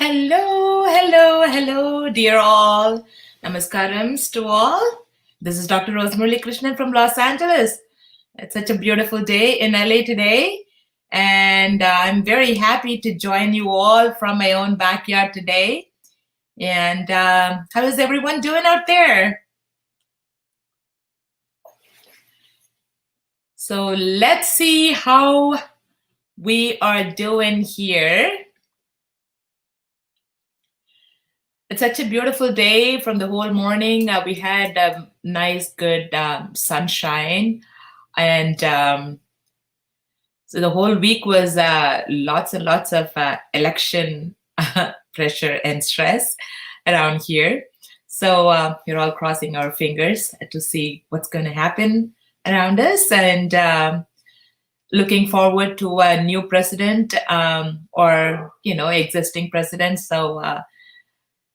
Hello, hello, hello, dear all. Namaskarams to all. This is Dr. Krishnan from Los Angeles. It's such a beautiful day in LA today, and I'm very happy to join you all from my own backyard today. And how is everyone doing out there? So let's see how we are doing here. It's such a beautiful day from the whole morning. We had nice, good sunshine. And so the whole week was lots and lots of election pressure and stress around here. So we're all crossing our fingers to see what's going to happen around us, and looking forward to a new president or existing president. So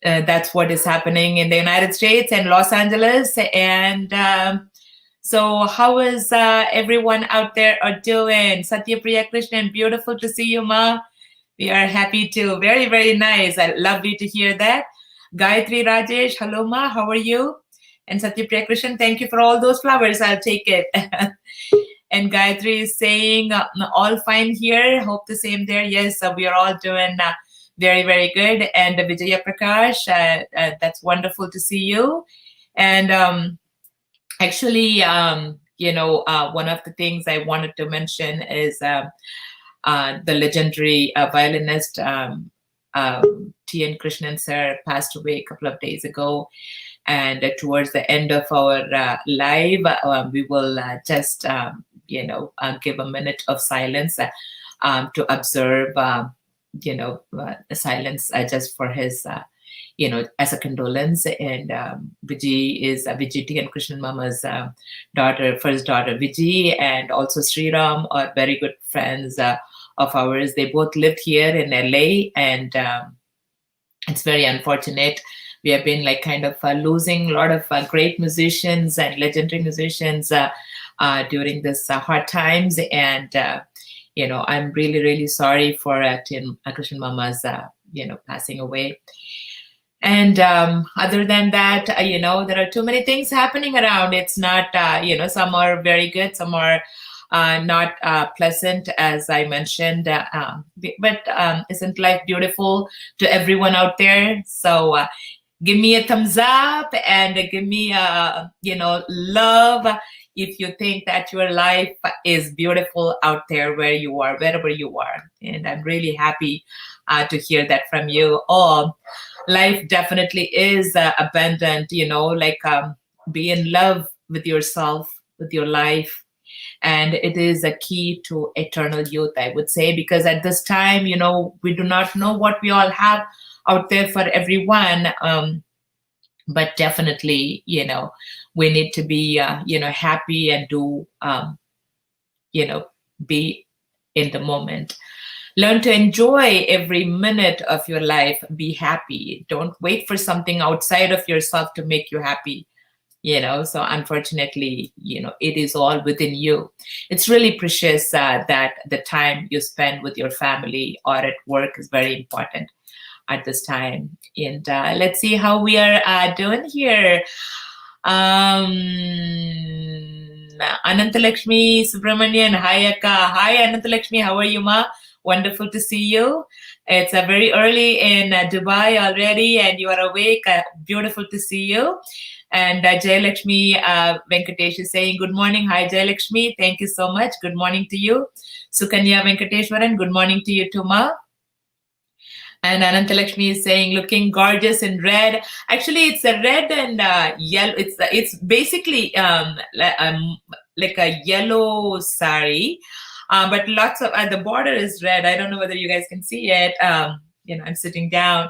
that's what is happening in the United States and Los Angeles. And so how is everyone out there are doing? Satyapriya Krishnan, beautiful to see you, Ma. We are happy too. Very, very nice. Lovely to hear that. Gayatri Rajesh, hello, Ma. How are you? And Satyapriya Krishnan, thank you for all those flowers. I'll take it. And Gayatri is saying, all fine here. Hope the same there. Yes, we are all doing very, very good. And Vijaya Prakash, that's wonderful to see you. And actually, one of the things I wanted to mention is the legendary violinist T.N. Krishnan sir passed away a couple of days ago. And towards the end of our live, we will just, give a minute of silence to observe, the silence just for his, as a condolence. And Vijay T. and Krishnan Mama's first daughter, Vijay, and also Sriram are very good friends of ours. They both lived here in LA, and it's very unfortunate. We have been kind of losing a lot of great musicians and legendary musicians during this hard times. And, I'm really, really sorry for Krishnan Mama's, passing away. And other than that, there are too many things happening around. It's not, some are very good, some are not pleasant, as I mentioned. But isn't life beautiful to everyone out there? So give me a thumbs up and give me love if you think that your life is beautiful out there where you are, wherever you are. And I'm really happy to hear that from you all. Life definitely is abundant, be in love with yourself, with your life. And it is a key to eternal youth, I would say, because at this time, we do not know what we all have out there for everyone. But definitely, we need to be, happy and do, be in the moment. Learn to enjoy every minute of your life. Be happy. Don't wait for something outside of yourself to make you happy. So unfortunately, it is all within you. It's really precious that the time you spend with your family or at work is very important at this time. And let's see how we are doing here. Anantalakshmi Subramanian, hi Akka. Hi Anantalakshmi, how are you, Ma? Wonderful to see you. It's very early in Dubai already, and you are awake. Beautiful to see you. And Jayalakshmi Venkatesh is saying, good morning. Hi, Jayalakshmi. Thank you so much. Good morning to you. Sukanya Venkateshwaran, good morning to you too, Ma. And Anantalakshmi is saying, looking gorgeous in red. Actually, it's a red and yellow. It's basically like a yellow sari, but lots of the border is red. I don't know whether you guys can see it. I'm sitting down,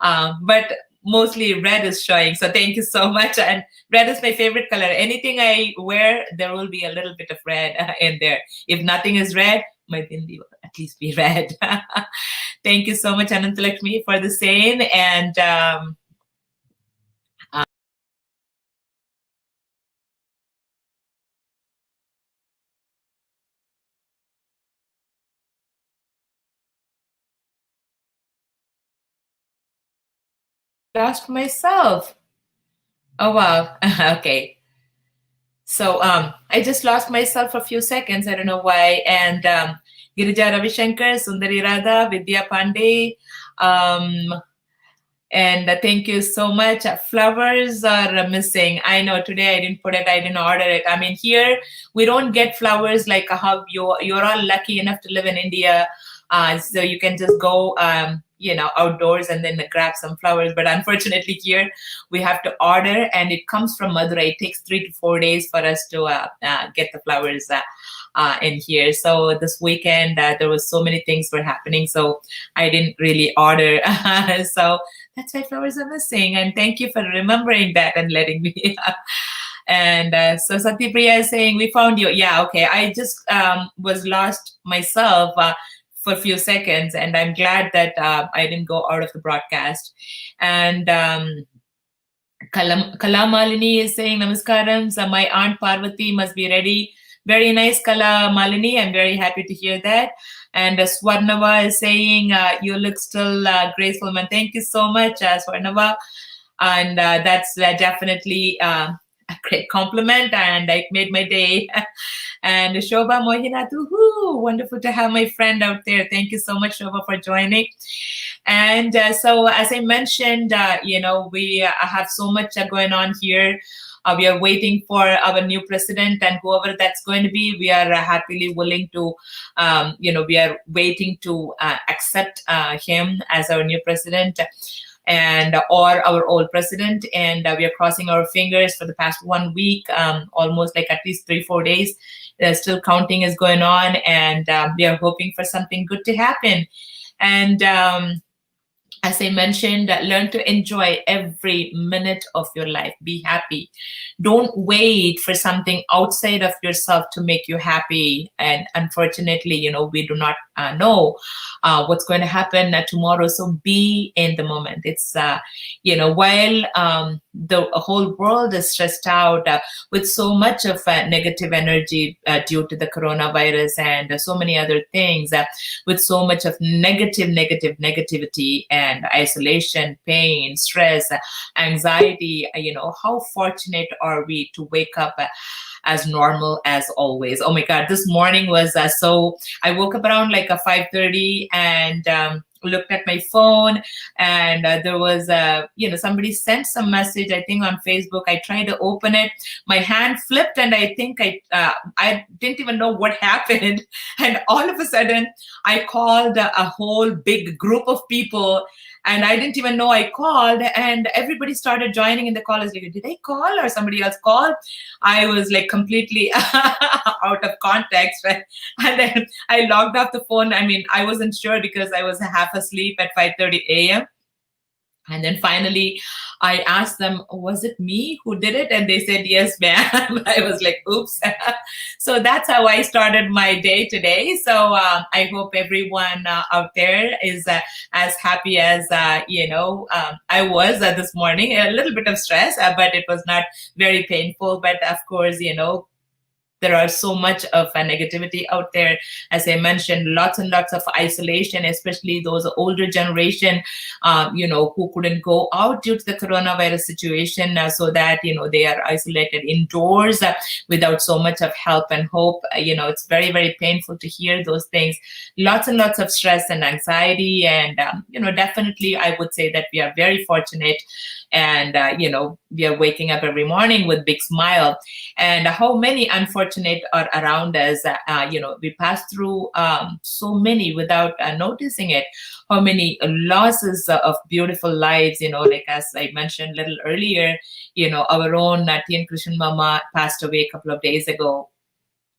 but mostly red is showing. So thank you so much. And red is my favorite color. Anything I wear, there will be a little bit of red in there. If nothing is red, my bindi will at least be red. Thank you so much, Anantalakshmi, for the same. And Lost myself. Oh wow. Okay. So I just lost myself for a few seconds. I don't know why. And Girija Ravishankar, Sundari Radha, Vidya Pandey, and thank you so much. Flowers are missing. I know today I didn't put it. I didn't order it. I mean, here we don't get flowers like how you're all lucky enough to live in India, so you can just go, outdoors and then grab some flowers. But unfortunately, here we have to order, and it comes from Madurai. It takes 3 to 4 days for us to get the flowers in here. So this weekend there was so many things were happening, so I didn't really order. So that's why flowers are missing. And thank you for remembering that and letting me. And so Satyapriya is saying, we found you. Yeah, okay. I just was lost myself for a few seconds, and I'm glad that I didn't go out of the broadcast. And Kala is saying, Namaskaram. So my aunt Parvati must be ready. Very nice, Kala Malini. I'm very happy to hear that. And Swarnava is saying, you look still graceful, man. Thank you so much, Swarnava. And that's definitely a great compliment, and it made my day. And Shobha Mohinath, wonderful to have my friend out there. Thank you so much, Shobha, for joining. And so, as I mentioned, we have so much going on here. We are waiting for our new president, and whoever that's going to be, we are happily willing to, we are waiting to accept him as our new president, and or our old president. And we are crossing our fingers for the past 1 week, almost like at least 3-4 days. Still counting is going on, and we are hoping for something good to happen. And as I mentioned, learn to enjoy every minute of your life. Be happy. Don't wait for something outside of yourself to make you happy. And unfortunately, we do not know what's going to happen tomorrow. So be in the moment. It's, while the whole world is stressed out with so much of negative energy due to the coronavirus and so many other things, with so much of negativity and isolation, pain, stress, anxiety, how fortunate are we to wake up as normal as always. Oh my God, this morning was so I woke up around like 5:30 and looked at my phone, and there was somebody sent some message, I think on Facebook. I tried to open it, my hand flipped, and I think I didn't even know what happened. And all of a sudden I called a whole big group of people, and I didn't even know I called, and everybody started joining in the call. I was like, did I call or somebody else call? I was like completely out of context. And then I logged off the phone. I mean, I wasn't sure because I was half asleep at 5:30 a.m. And then finally, I asked them, was it me who did it? And they said, yes, ma'am. I was like, oops. So that's how I started my day today. So I hope everyone out there is as happy as, I was this morning. A little bit of stress, but it was not very painful. But of course, there are so much of negativity out there. As I mentioned, lots and lots of isolation, especially those older generation, who couldn't go out due to the coronavirus situation, so that, they are isolated indoors without so much of help and hope. It's very, very painful to hear those things. Lots and lots of stress and anxiety. And, definitely I would say that we are very fortunate. And, we are waking up every morning with big smile. And how many unfortunate are around us. We pass through so many without noticing it. How many losses of beautiful lives, like as I mentioned a little earlier, our own T.N. Krishnan Mama passed away a couple of days ago.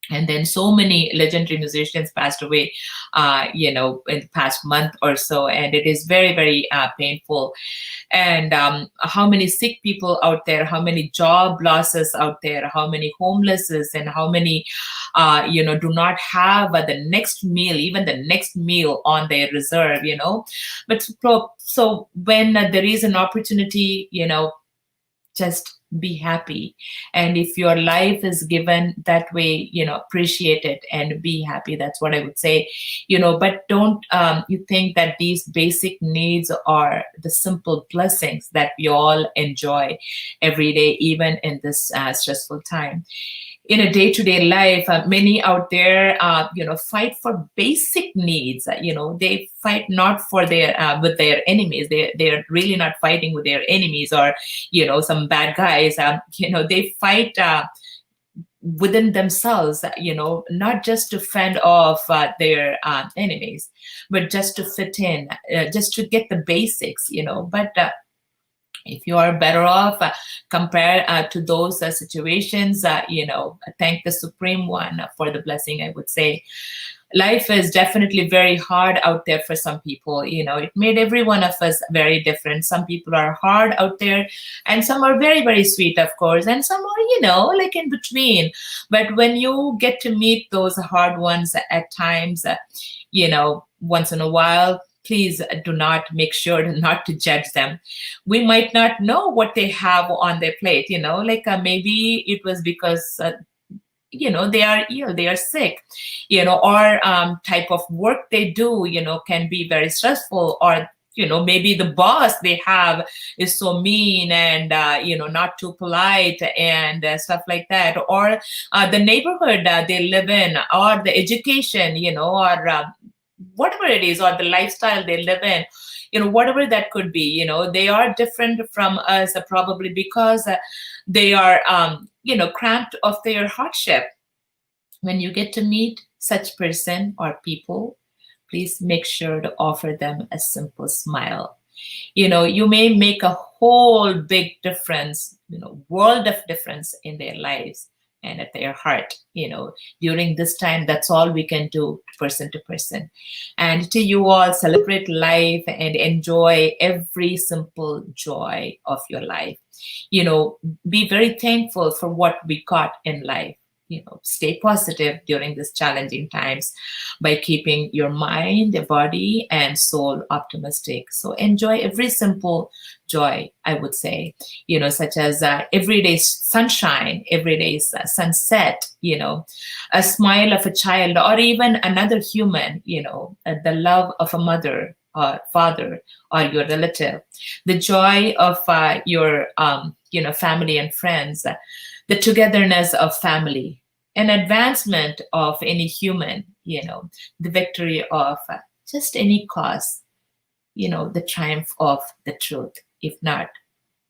And then so many legendary musicians passed away, in the past month or so. And it is very, very painful. And how many sick people out there, how many job losses out there, how many homelesses, and how many, do not have the next meal, even the next meal on their reserve, But so when there is an opportunity, just be happy. And if your life is given that way, appreciate it and be happy. That's what I would say. But don't you think that these basic needs are the simple blessings that we all enjoy every day, even in this stressful time. In a day-to-day life, many out there, fight for basic needs. They fight not for their with their enemies. They're really not fighting with their enemies or some bad guys. They fight within themselves. Not just to fend off their enemies, but just to fit in, just to get the basics. But if you are better off, compared to those situations, thank the Supreme One for the blessing, I would say. Life is definitely very hard out there for some people. It made every one of us very different. Some people are hard out there, and some are very, very sweet, of course, and some are, like in between. But when you get to meet those hard ones at times, once in a while, please do not make sure not to judge them. We might not know what they have on their plate, maybe it was because, they are ill, they are sick, or type of work they do, can be very stressful, or maybe the boss they have is so mean and, not too polite and stuff like that. Or the neighborhood they live in, or the education, or whatever it is, or the lifestyle they live in, whatever that could be, they are different from us, probably because they are, cramped of their hardship. When you get to meet such person or people, please make sure to offer them a simple smile. You may make a whole big difference, world of difference in their lives and at their heart. During this time, that's all we can do, person to person. And to you all, celebrate life and enjoy every simple joy of your life. Be very thankful for what we got in life. Stay positive during these challenging times by keeping your mind, your body, and soul optimistic. So enjoy every simple joy, I would say, such as everyday sunshine, everyday sunset, a smile of a child, or even another human, the love of a mother or father or your relative, the joy of your, family and friends, the togetherness of family, an advancement of any human, the victory of just any cause, the triumph of the truth. If not,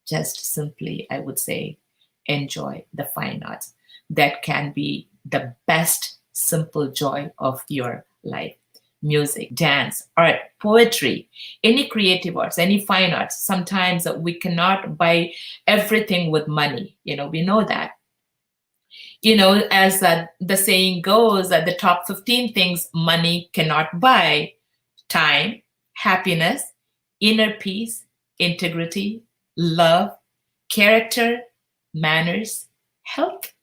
just simply, I would say, enjoy the fine arts. That can be the best simple joy of your life. Music, dance, art, poetry, any creative arts, any fine arts. Sometimes we cannot buy everything with money. We know that. As the saying goes, the top 15 things money cannot buy: time, happiness, inner peace, integrity, love, character, manners, health,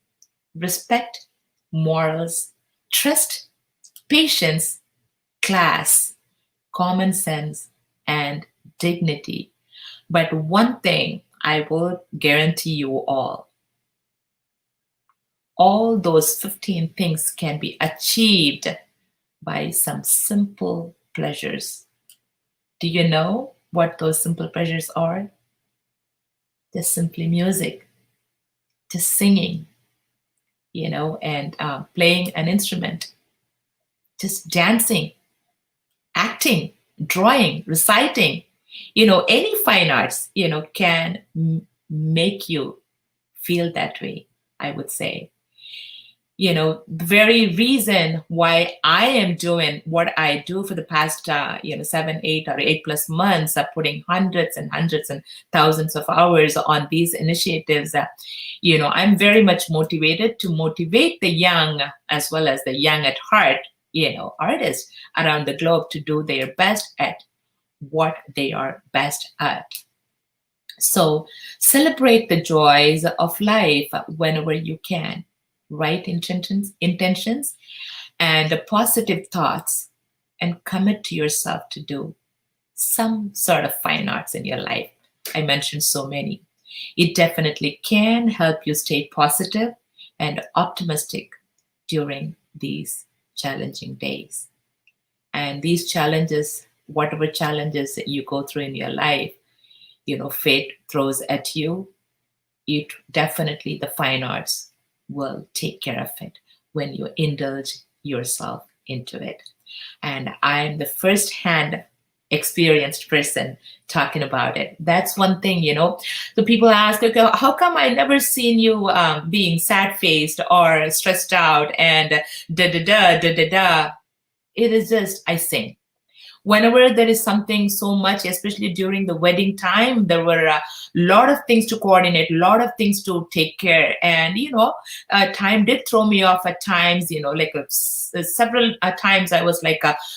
respect, morals, trust, patience, class, common sense, and dignity. But one thing I will guarantee you all those 15 things can be achieved by some simple pleasures. Do you know what those simple pleasures are? Just simply music, just singing, and playing an instrument, just dancing, acting, drawing, reciting, any fine arts, can make you feel that way, I would say. The very reason why I am doing what I do for the past, 7, 8, or 8+ months, putting hundreds and hundreds and thousands of hours on these initiatives, I'm very much motivated to motivate the young as well as the young at heart, artists around the globe to do their best at what they are best at. So celebrate the joys of life whenever you can. Right intentions and positive thoughts, and commit to yourself to do some sort of fine arts in your life. I mentioned so many. It definitely can help you stay positive and optimistic during these challenging days. And these challenges, whatever challenges that you go through in your life, fate throws at you, it definitely, the fine arts will take care of it when you indulge yourself into it. And I'm the first-hand experienced person talking about it. That's one thing, So people ask, okay, how come I never seen you being sad-faced or stressed out and da-da-da. It is just, I sing. Whenever there is something so much, especially during the wedding time, there were a lot of things to coordinate, a lot of things to take care. And, time did throw me off at times, several times I was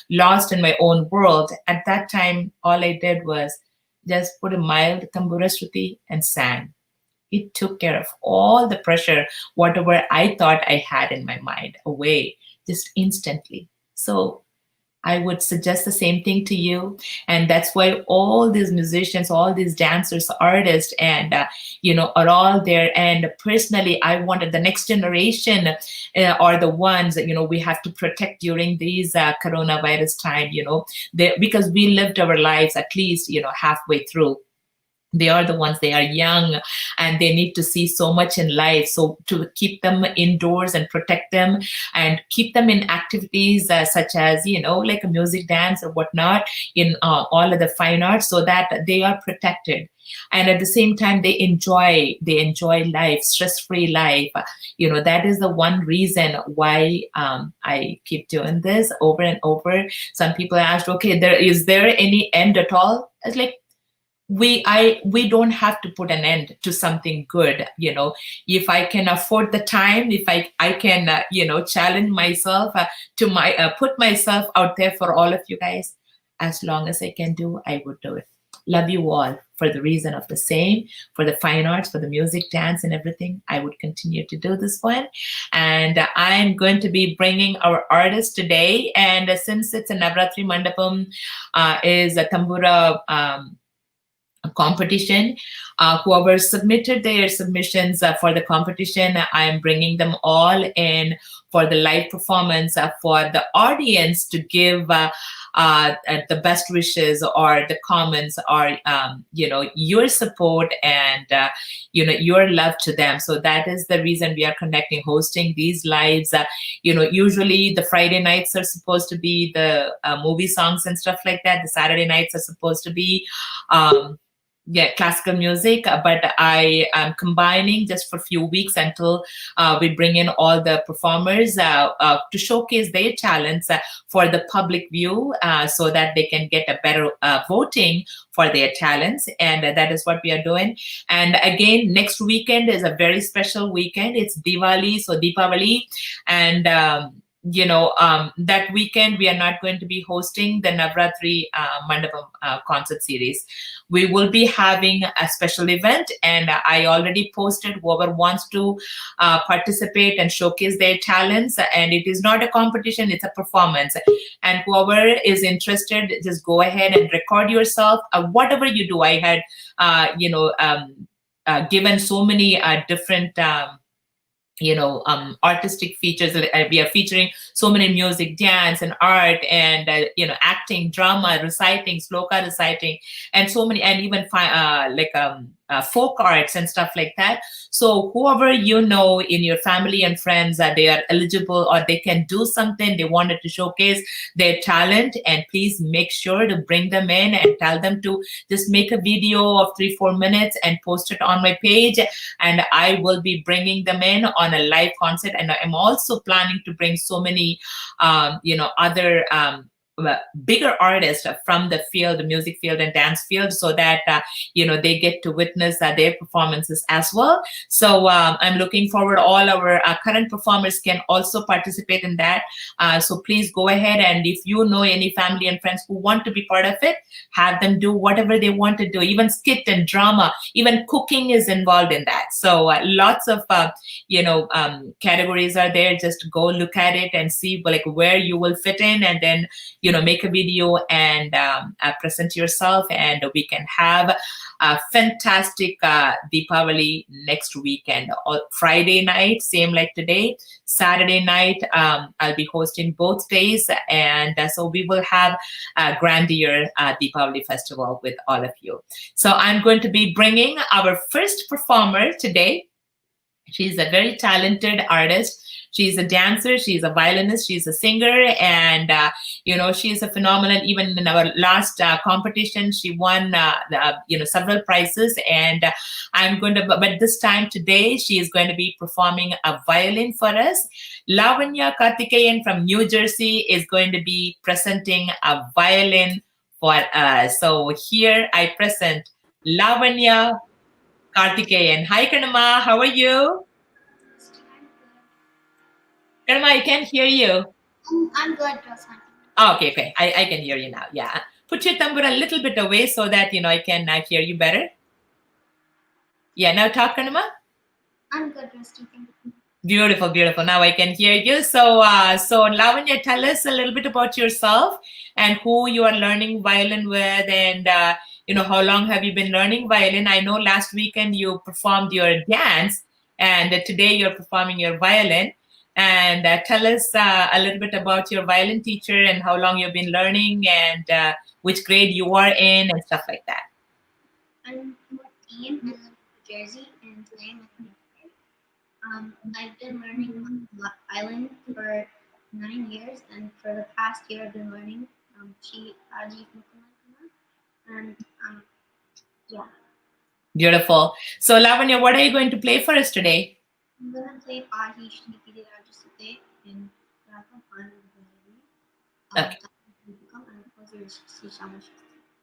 lost in my own world. At that time, all I did was just put a mild tambura shruti and sang. It took care of all the pressure, whatever I thought I had in my mind, away just instantly. So I would suggest the same thing to you. And that's why all these musicians, all these dancers, artists, and, are all there. And personally, I wanted the next generation are the ones that, we have to protect during these coronavirus time, because we lived our lives at least, halfway through. They are the ones, they are young and they need to see so much in life. So to keep them indoors and protect them and keep them in activities such as, like a music, dance or whatnot, in all of the fine arts, so that they are protected. And at the same time, they enjoy life, stress-free life. That is the one reason why I keep doing this over and over. Some people asked, okay, is there any end at all? It's like, we don't have to put an end to something good. If I can afford the time, if I can challenge myself to put myself out there for all of you guys, as long as I can do, I would do it. Love you all for the reason of the same, for the fine arts, for the music, dance, and everything. I would continue to do this one. And I'm going to be bringing our artist today. And since it's a Navaratri Mandapam, is a Tambura competition, whoever submitted their submissions for the competition, I am bringing them all in for the live performance for the audience to give the best wishes or the comments or your support and your love to them. So that is the reason we are hosting these lives. Usually the Friday nights are supposed to be the movie songs and stuff like that. The Saturday nights are supposed to be classical music, but I am combining just for a few weeks until we bring in all the performers to showcase their talents for the public view, so that they can get a better voting for their talents. And that is what we are doing. And again, next weekend is a very special weekend. It's Diwali, so Deepavali, and that weekend we are not going to be hosting the Navaratri Mandapam concert series. We will be having a special event, and I already posted whoever wants to participate and showcase their talents. And it is not a competition, it's a performance. And whoever is interested, just go ahead and record yourself. Whatever you do, I had given so many different artistic features. We are featuring so many music, dance, and art, and acting, drama, reciting, sloka reciting, and so many, and even folk arts and stuff like that. So whoever in your family and friends that they are eligible or they can do something, they wanted to showcase their talent, and please make sure to bring them in and tell them to just make a video of 3-4 minutes and post it on my page, and I will be bringing them in on a live concert. And I'm also planning to bring so many other bigger artists from the field, the music field and dance field, so that they get to witness their performances as well. So I'm looking forward. All our current performers can also participate in that. So please go ahead, and if you know any family and friends who want to be part of it, have them do whatever they want to do. Even skit and drama, even cooking is involved in that. So lots of categories are there. Just go look at it and see where you will fit in, and then make a video and present yourself, and we can have a fantastic Deepavali next weekend. Friday night, same like today. Saturday night, I'll be hosting both days, and so we will have a grandeur Deepavali festival with all of you. So I'm going to be bringing our first performer today. She's a very talented artist. She's a dancer, she's a violinist, she's a singer, and she's a phenomenal. Even in our last competition, she won several prizes. And I'm going to, but this time today, she is going to be performing a violin for us. Lavanya Karthikeyan from New Jersey is going to be presenting a violin for us. So here I present Lavanya Karthikeyan. Hi, Kanama, how are you? Karma, I can't hear you. I'm good, Rosanna. Oh, okay. I can hear you now. Yeah. Put your tambura a little bit away so that, I can hear you better. Yeah, now talk, Kanama. I'm good, Rusty. Thank you. Beautiful, beautiful. Now I can hear you. So Lavanya, tell us a little bit about yourself and who you are learning violin with, and how long have you been learning violin? I know last weekend you performed your dance, and today you're performing your violin. And tell us a little bit about your violin teacher and how long you've been learning, and which grade you are in and stuff like that. I'm 14. I live in New Jersey, and today I'm with my mother. I've been learning violin for 9 years, and for the past year I've been learning and yeah. Beautiful. So Lavanya, what are you going to play for us today? I'm going to play Pahi Shnikiri Rajasute in Raga. Okay.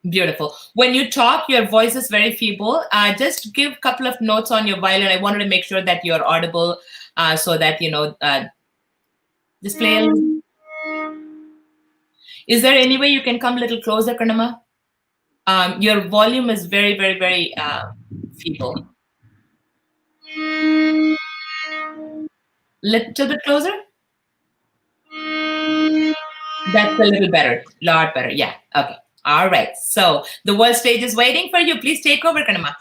Beautiful. When you talk, your voice is very feeble. Just give a couple of notes on your violin. I wanted to make sure that you're audible, so that, just play a little. Is there any way you can come a little closer, Kanama? Your volume is very, very, very feeble. Little bit closer? That's a little better. Lot better. Yeah. Okay. All right. So the world stage is waiting for you. Please take over, Kanama.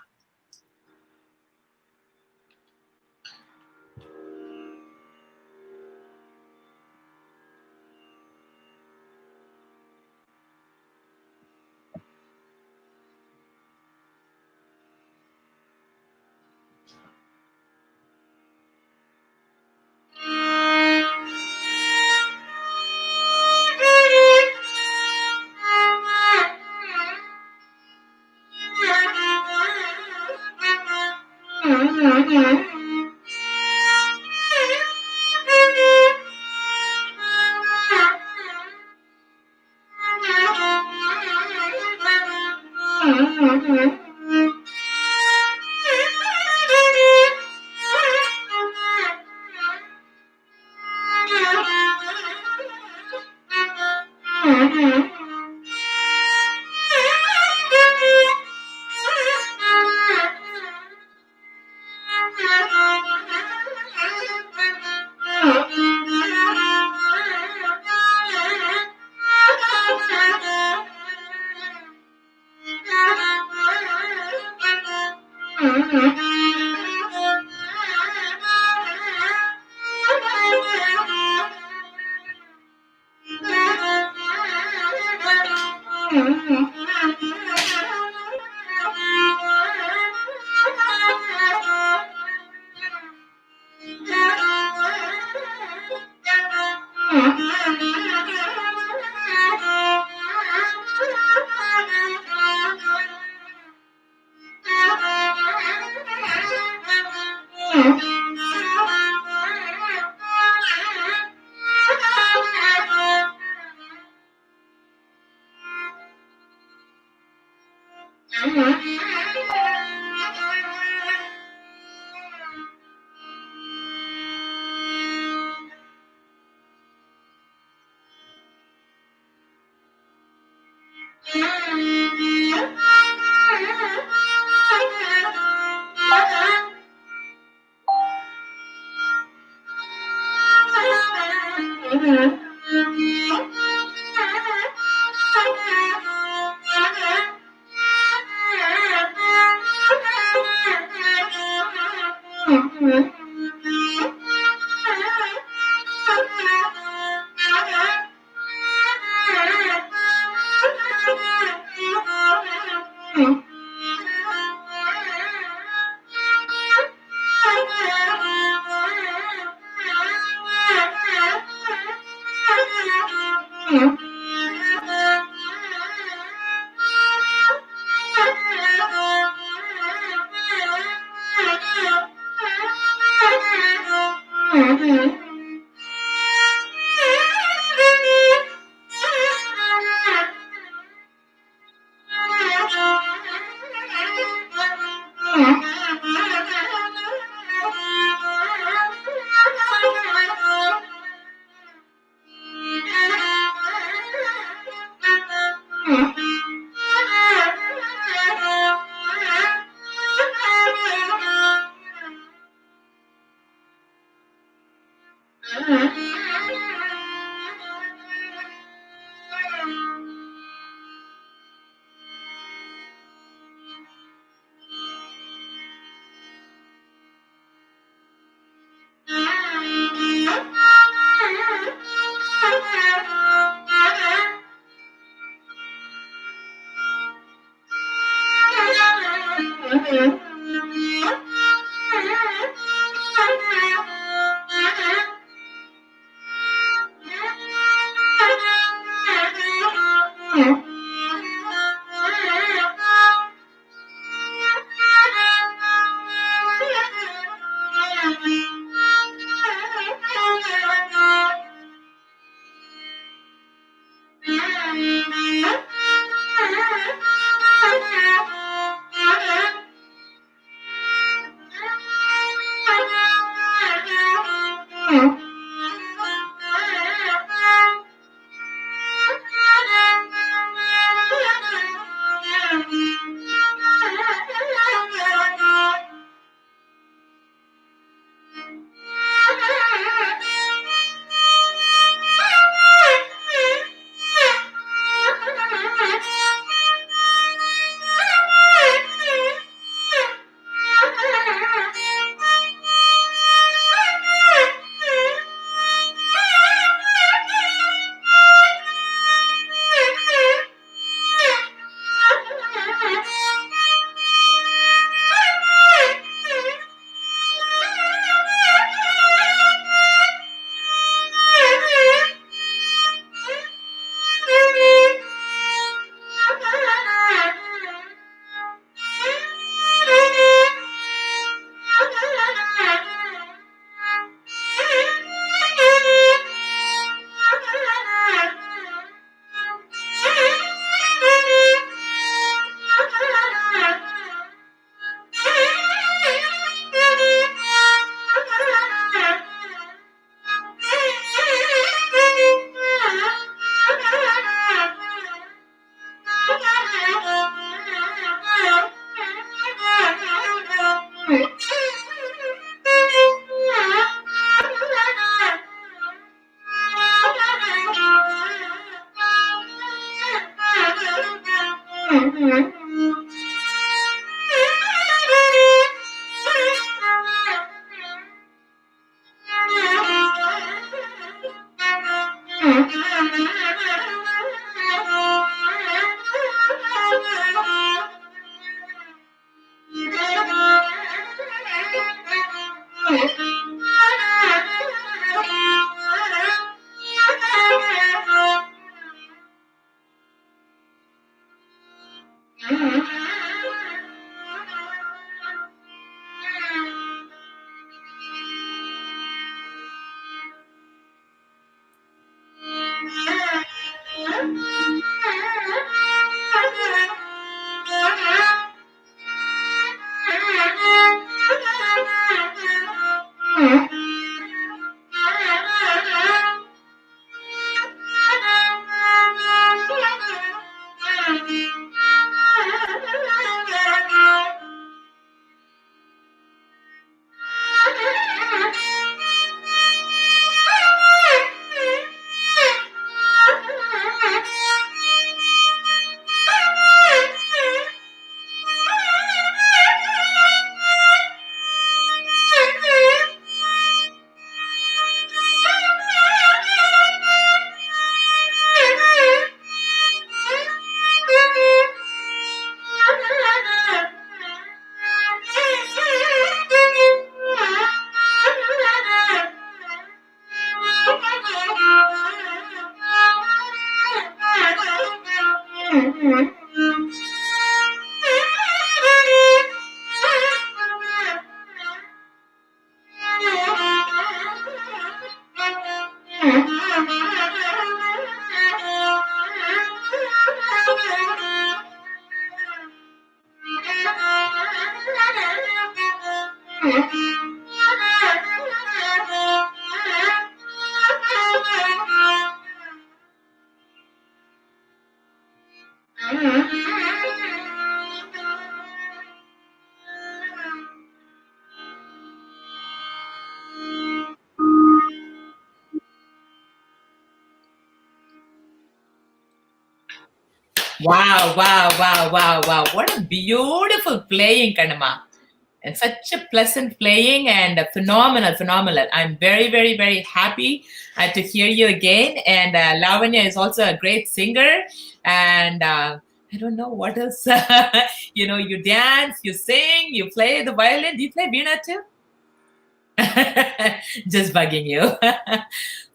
Wow, wow, wow, wow, wow. What a beautiful playing, Kanama. And such a pleasant playing and a phenomenal, phenomenal. I'm very, very, very happy to hear you again. And Lavanya is also a great singer. And I don't know what else. You dance, you sing, you play the violin. Do you play Veena too? Just bugging you.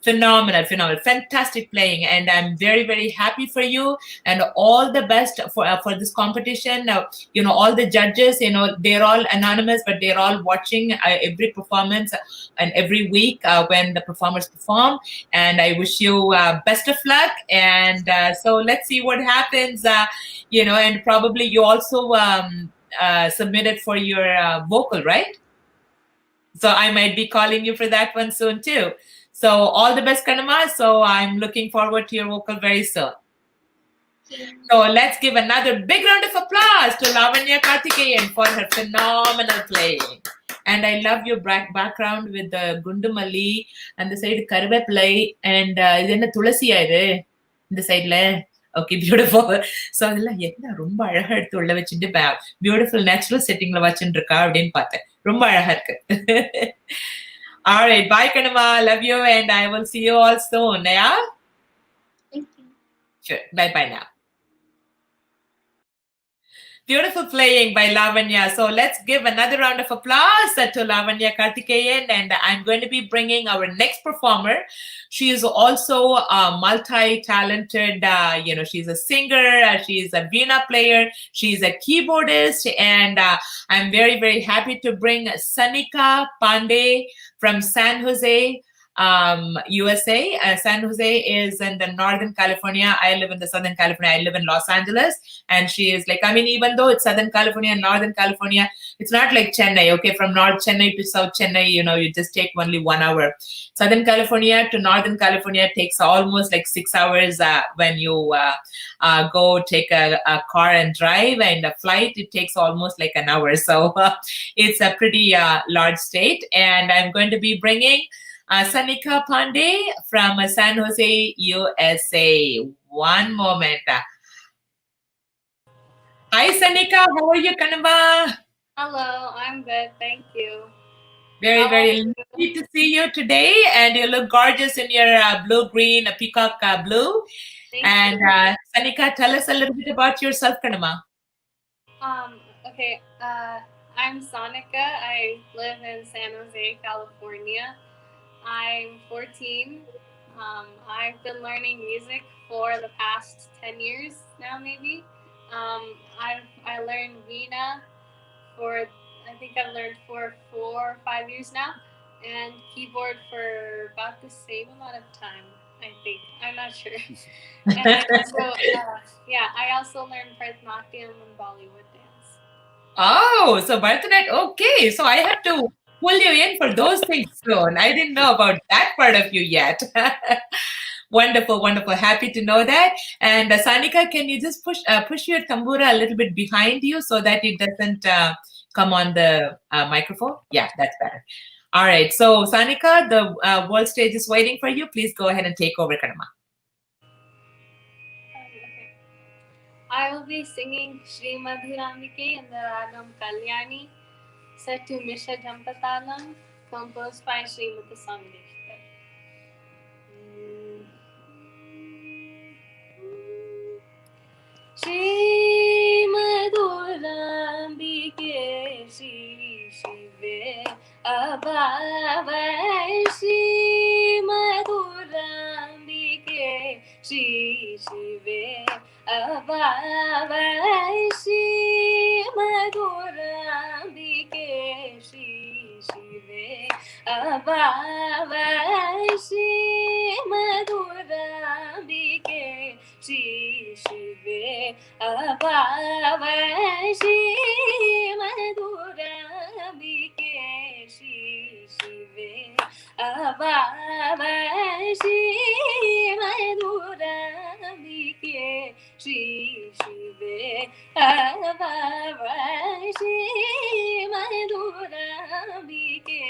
Phenomenal, phenomenal, fantastic playing, and I'm very, very happy for you, and all the best for this competition. All the judges, they're all anonymous, but they're all watching every performance and every week when the performers perform. And I wish you best of luck. And so let's see what happens. And probably you also submitted for your vocal, right? So I might be calling you for that one soon too. So all the best, Kanama. So I'm looking forward to your vocal very soon. So let's give another big round of applause to Lavanya Karthikeyan for her phenomenal playing. And I love your background with the Gundumali and the side Karuveppalai and then Tulasiya idu in the side le. Okay, beautiful. So adella enna romba alaga eduthu ulla vechittu beautiful natural setting la vachindruka appdin paathen. Romba alaga irukku. All right, bye Kanama. Love you and I will see you all soon. Yeah? Thank you. Sure. Bye now. Beautiful playing by Lavanya. So let's give another round of applause to Lavanya Karthikeyan. And I'm going to be bringing our next performer. She is also a multi-talented, she's a singer, she's a Veena player, she's a keyboardist. And I'm very, very happy to bring Sanika Pandey from San Jose, USA. San Jose is in the Northern California. I live in the Southern California. I live in Los Angeles. And she is like, even though it's Southern California and Northern California, it's not like Chennai, okay? From North Chennai to South Chennai, you just take only 1 hour. Southern California to Northern California takes almost like 6 hours when you go take a car and drive, and a flight, it takes almost like an hour. So it's a pretty large state. And I'm going to be bringing Sanika Pandey from San Jose, USA. One moment. Hi, Sanika. How are you, Kanama? Hello, I'm good. Thank you. Very, very lucky to see you today. And you look gorgeous in your blue-green, peacock blue. Thank you. Sanika, tell us a little bit about yourself, Kanama. Okay. I'm Sanika. I live in San Jose, California. I'm 14. I've been learning music for the past 10 years now, maybe. I learned Veena I think I've learned for 4 or 5 years now, and keyboard for about the same amount of time, I think. I'm not sure. And I also, I also learned Bharatanatyam and Bollywood dance. Oh, so Bharatanatyam. Okay, so I have to pull you in for those things soon. I didn't know about that part of you yet. Wonderful, wonderful. Happy to know that. And Sanika, can you just push your tambura a little bit behind you so that it doesn't come on the microphone? Yeah, that's better. All right. So Sanika, the world stage is waiting for you. Please go ahead and take over, Kanama. Okay. I will be singing Shri Madhurambike in the ragam Kalyani, set to Misha Jampatalam, composed by Srimati Swami. Shri Madhurambike Shri Shive Abhavai Shri Madhurambike Shri Shive Abhavai Shri Madhurambike Shri Shive Abhavai Shri Madhurambike Shri Shive Abhavai Shri Madhurambike अवावशि मधुराम्बिके Shri शिवे अवावशि मधुराम्बिके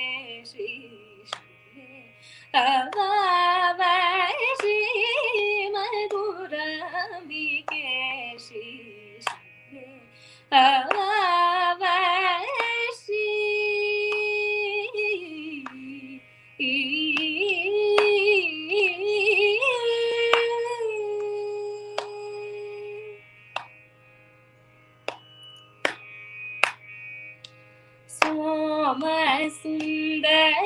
श्री शिवे अवावशि मधुराम्बिके श्री शिवे अवावशि सोम सुंदरेश्वर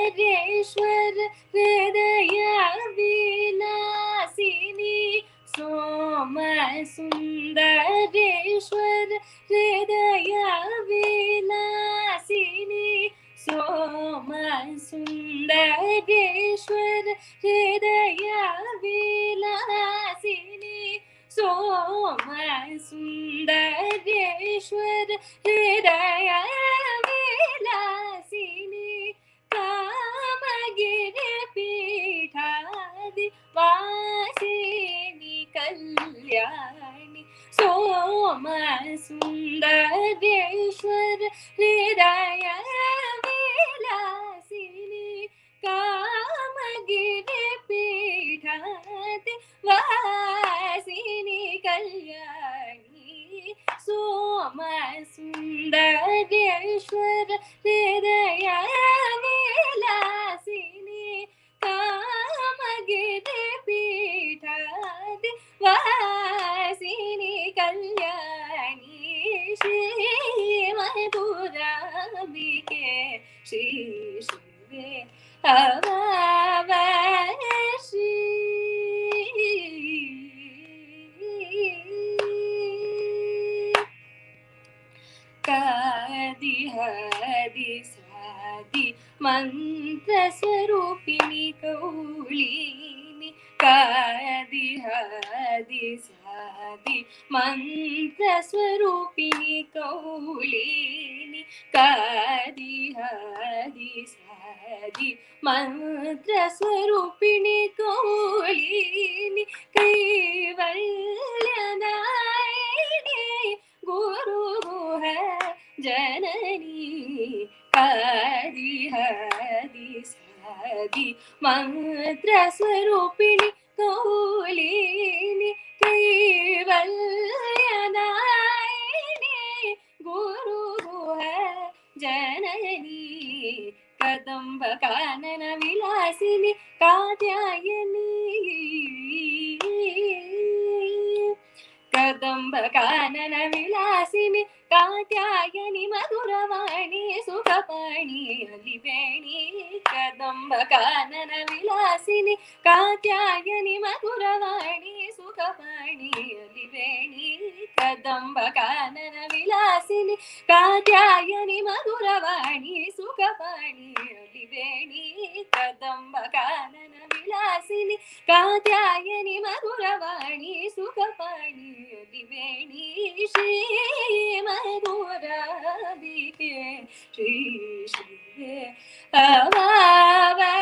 हृदय विलासिनी सोम सुंदरेश्वर हृदय विलासिनी सोम सुंदरेश्वर हृदय विलासिनी सोम सुंदरेश्वर हृदय विलासिनी कामगिरि पीठादि वासिनी कल्याणी सोम सुंदरेश्वर हृदय विलासिनी कामगिरि पीठादि वासिनी कल्याणी सोम सुंदरेश्वर हृदय विलासिनी कामगिरि पीठादि वासिनी कल्याणी श्री मधुराम्बिके श्री शिवे अवावशि कादि हदि सादि मंत्र स्वरूपिणी कौलिनी कादि हदि सादि मंत्र स्वरूपिणी कौलिनी कादि हदि सादि मंत्र स्वरूपिणी कौलिनी कैवल्यदायिनी गुरु है जननी कादि हदि सादि मंत्र स्वरूपिणी कौलिनी कैवल्यदायिनी गुरु है जननी कदम्ब कानन विलासिनी कात्यायनी कदम्ब कानन विलासिनी कात्यायनी मधुरवाणी सुखपाणी अलिवेणी कदम्ब कानन विलासिनी कात्यायनी मधुरवाणी सुखपाणी अलिवेणी कदम्ब कानन विलासिनी कात्यायनी मधुरवाणी सुखपाणी अलिवेणी कदम्ब कानन विलासिनी कात्यायनी मधुरवाणी सुखपाणी अलिवेणी श्री मधुराम्बिके श्री शिवे अवावशि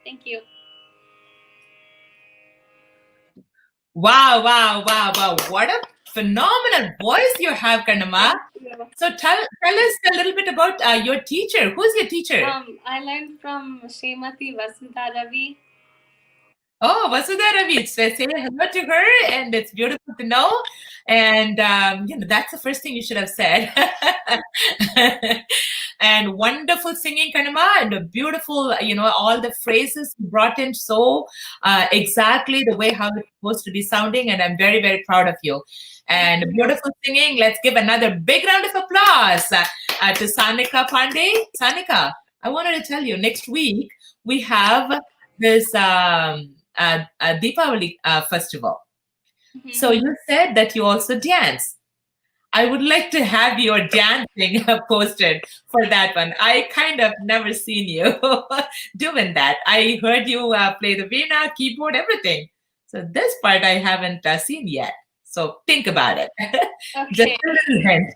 Thank you. Wow, wow, wow, wow. What a phenomenal voice you have, Kannamma. So tell us a little bit about your teacher. Who's your teacher? I learned from Srimati Vasudha Ravi. Oh, Vasudha Ravi. Say hello to her, and it's beautiful to know. And that's the first thing you should have said. And wonderful singing, Kannamma, and a beautiful, all the phrases brought in so exactly the way how it's supposed to be sounding. And I'm very, very proud of you. And beautiful singing. Let's give another big round of applause to Sanika Pandey. Sanika, I wanted to tell you, next week we have this Deepavali festival. So you said that you also dance. I would like to have your dancing posted for that one. I kind of never seen you doing that. I heard you play the veena, keyboard, everything. So this part I haven't seen yet. So think about it. Just Okay. a little hint.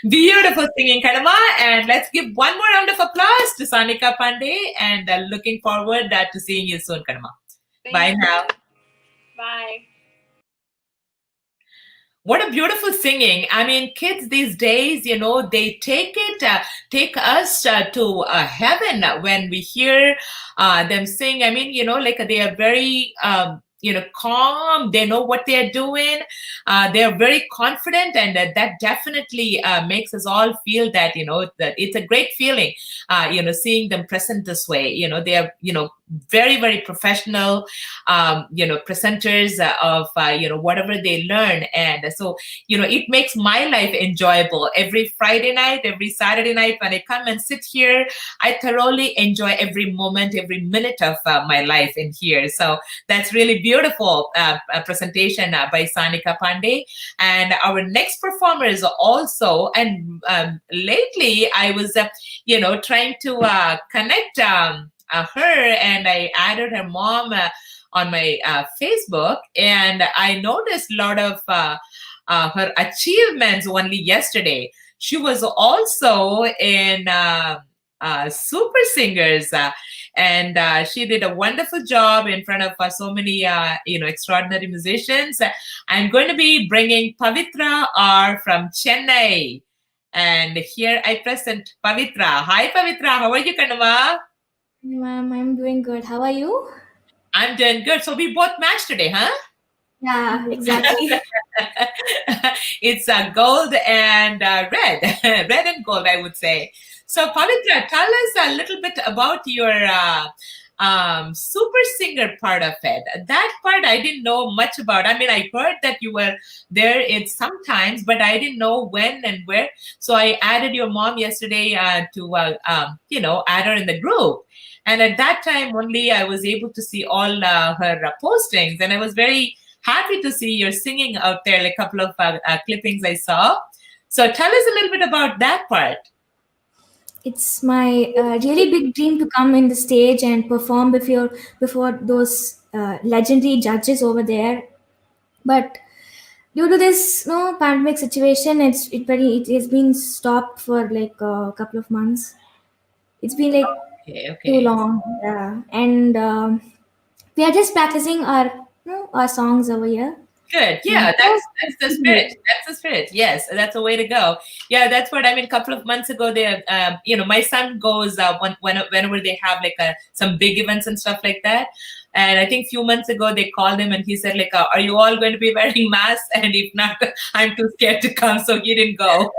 Beautiful singing, Kadama. And let's give one more round of applause to Sanika Pandey. And looking forward to seeing you soon, Kadama. Bye now. Bye. What a beautiful singing. I mean, kids these days, they take us to heaven when we hear them sing. I mean, like they are very, calm. They know what they're doing. They are very confident. And that definitely makes us all feel that, that it's a great feeling, seeing them present this way. They are, very, very professional, presenters of, whatever they learn. And so, it makes my life enjoyable. Every Friday night, every Saturday night, when I come and sit here, I thoroughly enjoy every moment, every minute of my life in here. So that's really beautiful presentation by Sanika Pandey. And our next performer is also, and lately I was, trying to connect her, and I added her mom on my Facebook, and I noticed a lot of her achievements only yesterday. She was also in Super Singers, and she did a wonderful job in front of so many extraordinary musicians. I'm going to be bringing Pavitra R from Chennai, and here I present Pavitra. Hi Pavitra, how are you, Kanava? Ma'am, I'm doing good. How are you? I'm doing good. So we both matched today, huh? Yeah, exactly. It's gold and red, red and gold, I would say. So Pavitra, tell us a little bit about your super singer part of it. That part I didn't know much about. I mean, I heard that you were there in sometimes, but I didn't know when and where. So I added your mom yesterday to add her in the group. And at that time only I was able to see all her postings, and I was very happy to see your singing out there, like a couple of clippings I saw. So tell us a little bit about that part. It's my really big dream to come in the stage and perform before those legendary judges over there. But due to this pandemic situation, it has been stopped for like a couple of months. It's been like Okay. too long. Yeah, and we are just practicing our songs over here. Good. Yeah, that's the spirit. That's the spirit. Yes, that's a way to go. Yeah, that's what I mean. A couple of months ago, they, my son goes whenever they have like some big events and stuff like that. And I think a few months ago, they called him and he said, like, are you all going to be wearing masks? And if not, I'm too scared to come. So he didn't go.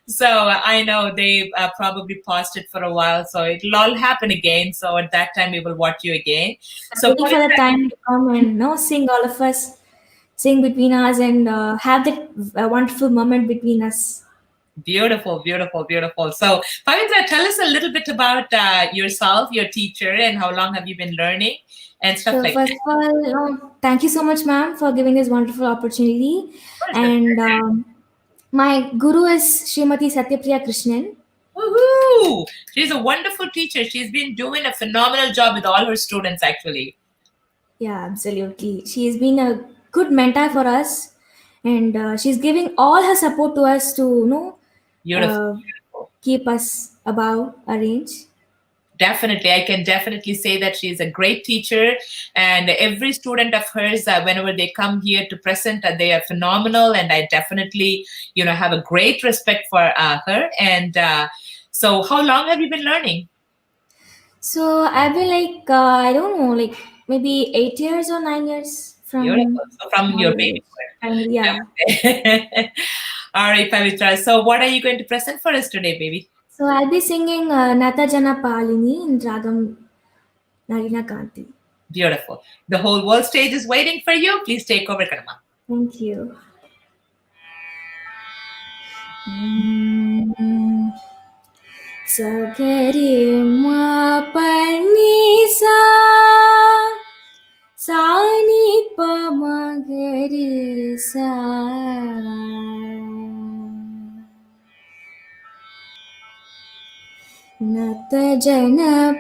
So I know they probably paused it for a while. So it'll all happen again. So at that time, we will watch you again. So Waiting for the time to come and sing all of us, sing between us, and have that wonderful moment between us. Beautiful, beautiful, beautiful. So, Pavitra, tell us a little bit about yourself, your teacher, and how long have you been learning and stuff So like first that. of all, thank you so much, ma'am, for giving this wonderful opportunity. And my guru is Srimati Satyapriya Krishnan. Woohoo! She's a wonderful teacher. She's been doing a phenomenal job with all her students, actually. Yeah, absolutely. She's been a good mentor for us, and she's giving all her support to us to Beautiful. keep us above our range. Definitely. I can definitely say that she's a great teacher, and every student of hers, whenever they come here to present, they are phenomenal, and I definitely, have a great respect for her. And so how long have you been learning? So I've been like, I don't know, like maybe 8 years or 9 years Beautiful. from So from your baby. yeah. All right, Pavitra. So what are you going to present for us today, baby? So I'll be singing Natajana Palini in Ragam Narina Kanti. Beautiful. The whole world stage is waiting for you. Please take over, Karma. Thank you. Sagari ma pani sa ni pa ma gari sa नत जनपालिने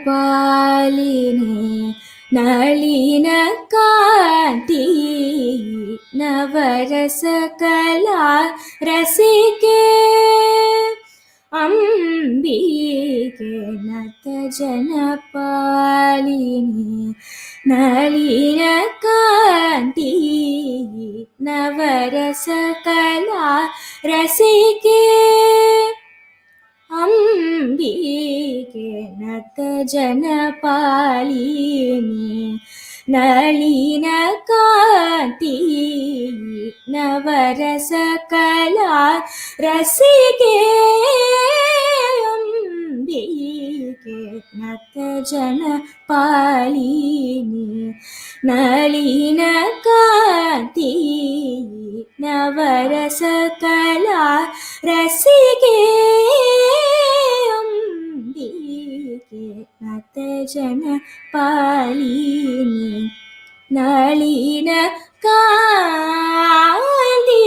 नलिन कांति नवरस कला रसिके अंबिके नत जनपालिने नलिन कांति नवरस कला रसिके अंबिके नत जनपालिनी नलिन कांति नवरस कला रसिके अंबिके नत जनपालिनी नलिन कांति नवरस कला रसिके अंबिके नत जनपालिनी नलिन कांति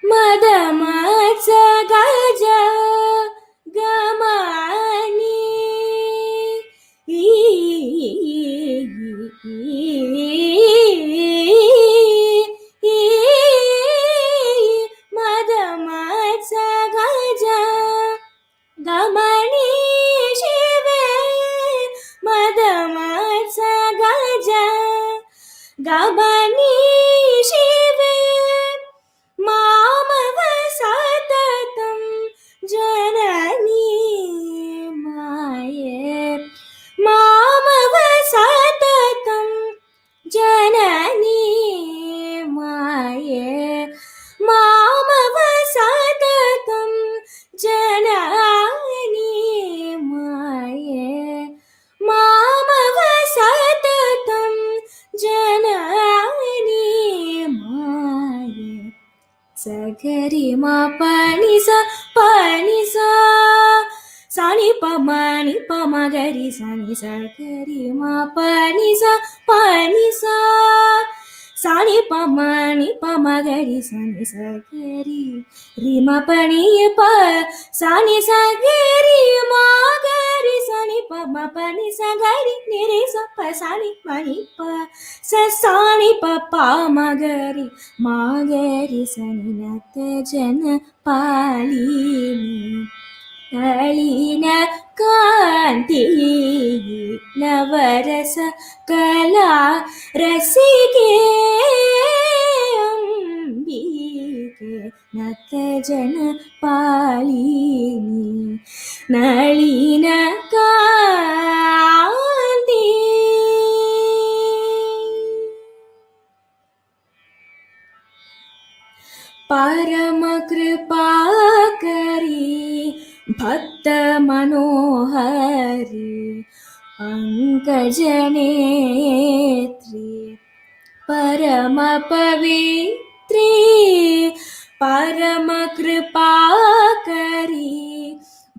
मदमत्स गज गमानि मदमत्स गज गमनि शिवे मदमत्स गज गमनि शिवे मामव सततं जननी माये मामव सततं जननी माये मामव सततं जननी माये मामव सततं जननी माये सगरि मा पनि सा सानि प मनि प मगरि सानि सगरि मा पनि सा सानि प मनि प मगरि सानि सगरि रि मा पनि प सानि सगरि मा गरि सानि प म पनि सगरि नि रे सा प सानि मनि प स सानि प प मगरि मागरि सनि नत जनपालिनी नलिन कांति नवरस कला रसिके अंबिके नत जनपालिनी नलिन कांति परम कृपाकरी भक्त मनोहरी पंकजनेत्री परम पवित्री परम कृपाकरी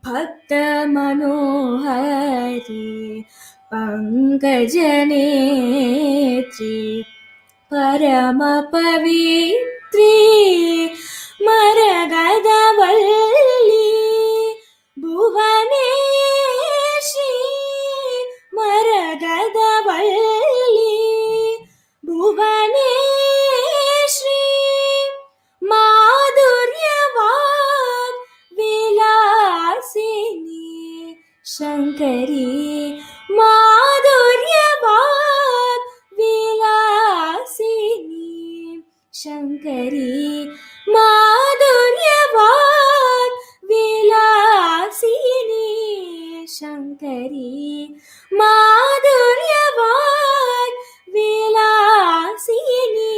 भक्त मनोहरी पंकजनेत्री परम पवित्री मरगदवल्ली भुवनेशी मरगदवल्ली भुवनेश्री माधुर्यवाग विलासिनी शंकरी माधुर्यवाग विलासिनी शंकरी माधुर्यवाग विलासिनी शंकरी माधुर्यवाग विलासिनी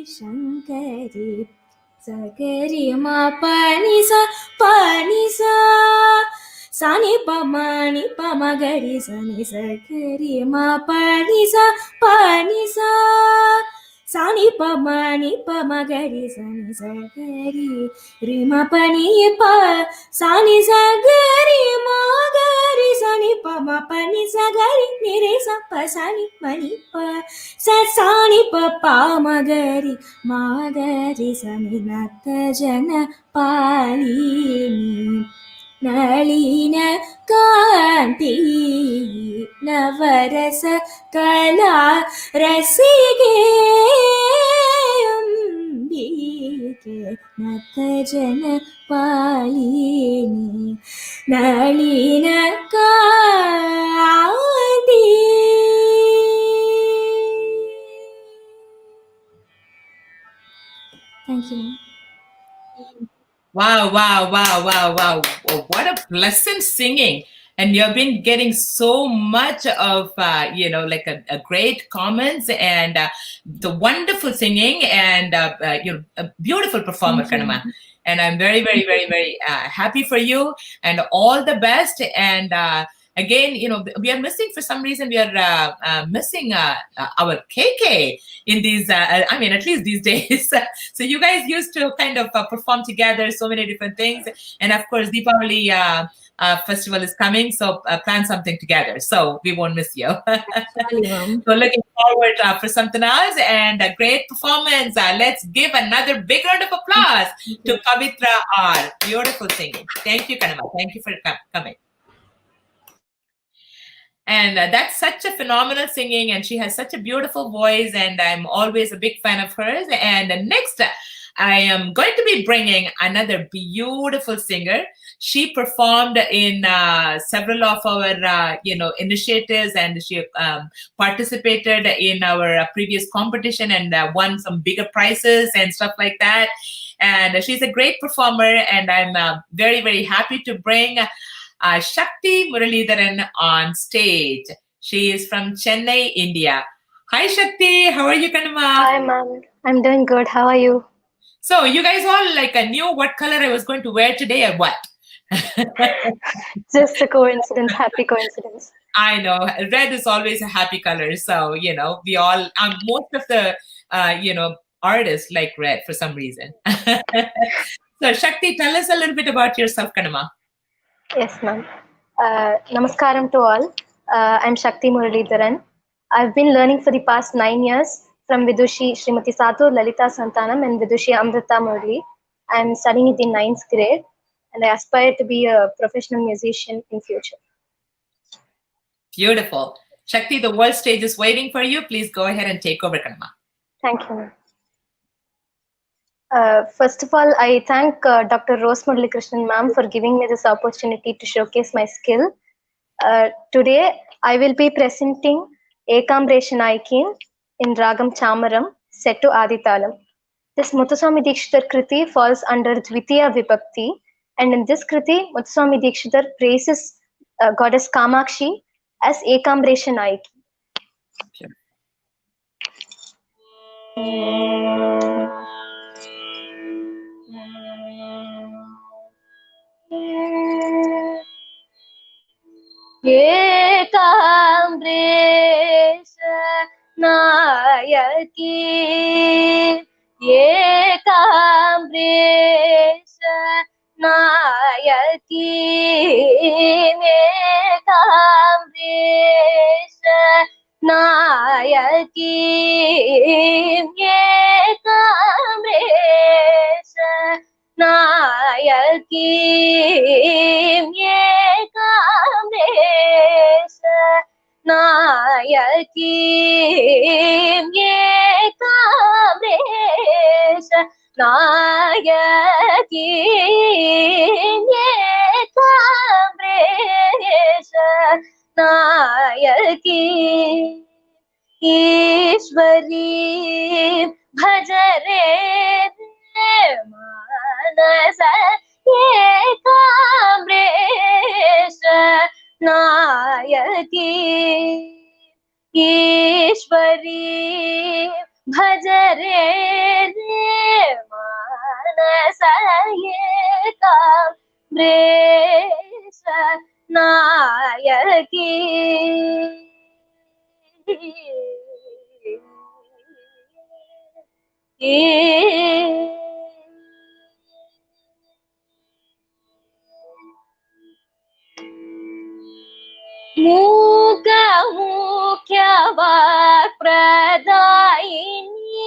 शंकरी सगरि मा पनि सा सानि प मनि प मगरि सनि सगरि मा पनि सा Sani pa mani pa magari sani sagari rima pani pa sani sagari magari sani pa ma pani sagari nire sa pa sani mani pa sa sani pa pa magari sani nata jana palini ನಳಿನ ಕಾಂತಿ ನವರಸ ಕಲಾ ರಸಿಗೆ ಅಂಬಿಕೆ ನತ ಜನ ಪಾಲಿನಿ ನಳಿನ ಕಾಂತಿ. Thank you. Wow, wow, wow, wow, wow. Oh, what a pleasant singing. And you've been getting so much of, like a great comments and the wonderful singing and, a beautiful performer, Kanama. And I'm very, very, very, very happy for you and all the best. And again, we are missing, for some reason, we are missing our KK in these, at least these days. So you guys used to kind of perform together, so many different things. And of course, Deepavali festival is coming, so plan something together. So we won't miss you. So looking forward for something else and a great performance. Let's give another big round of applause to Pavitra R. Beautiful singing. Thank you, Kanama. Thank you for coming. And that's such a phenomenal singing, and she has such a beautiful voice, and I'm always a big fan of hers. And next, I am going to be bringing another beautiful singer. She performed in several of our, initiatives, and she participated in our previous competition and won some bigger prizes and stuff like that. And she's a great performer, and I'm very, very happy to bring Shakti Muralidharan on stage. She is from Chennai, India. Hi, Shakti. How are you, Kanama? Hi, ma'am. I'm doing good. How are you? So you guys all knew what color I was going to wear today or what? Just a coincidence, happy coincidence. I know. Red is always a happy color. So, we all, most of the, artists like red for some reason. So, Shakti, tell us a little bit about yourself, Kanama. Yes, ma'am. Namaskaram to all. I'm Shakti Muralidharan. I've been learning for the past 9 years from Vidushi Srimati Satur Lalita Santanam and Vidushi Amrita Murali. I'm studying it in 9th grade, and I aspire to be a professional musician in future. Beautiful. Shakti, the world stage is waiting for you. Please go ahead and take over, Kanama. Thank you, ma'am. First of all, I thank Dr. Rose MURALIKRISHNAN ma'am for giving me this opportunity to showcase my skill. Today, I will be presenting Ekambresha Naikin in Ragam Chamaram, set to Aditalam. This Muthuswami Dikshitar Kriti falls under Dvitiya Vibhakti, and in this Kriti, Muthuswami Dikshitar praises goddess Kamakshi as Ekambresha Naikin. Sure. Ekambresha Nayaki, Ekambresha Nayaki, Ekambresha Nayaki, Ekambresha Nayaki, Ekambresha Nayaki, Ekambresha Nayaki, Ekambresha Nayaki, Ishwari Bhajare Manasa Ekambresha Nayaki, Ishwari Bhajare Manasa Ekambresha Nayaki. मूकमुख्यवाक्प्रदायिनी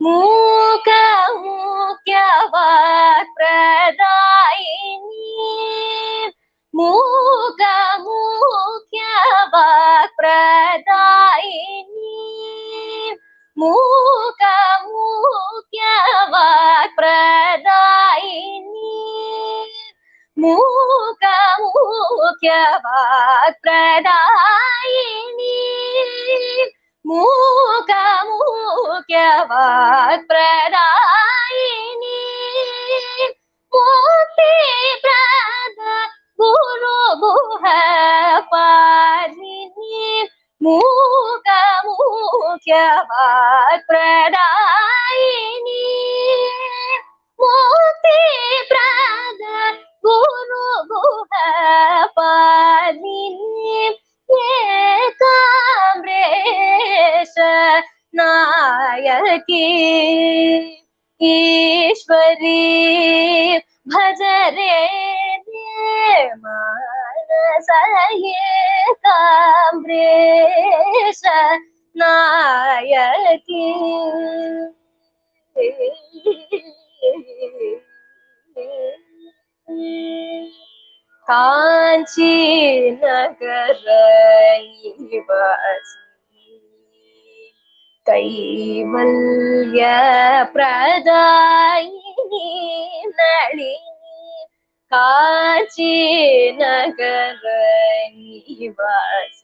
मूकमुख्यवाक्प्रदायिनी मूकमुख्यवाक्प्रदायिनी मूकमुख्यवाक्प्रदायिनी मूकमुख्यवाक्प्रदायिनी मूकमुख्यवाक्प्रदायिनी मुक्तिप्रद गुरुगुहपालिनी मूकमुख्यवाक्प्रदायिनी मुक्तिप्रद गुरुगुहपालिनी एकाम्रेश नायकी ईश्वरी भजरे मानस एकाम्रेश नायकी कांची नगर निवासी कैवल्य प्रदायिनी नलिनी कांची नगर निवासी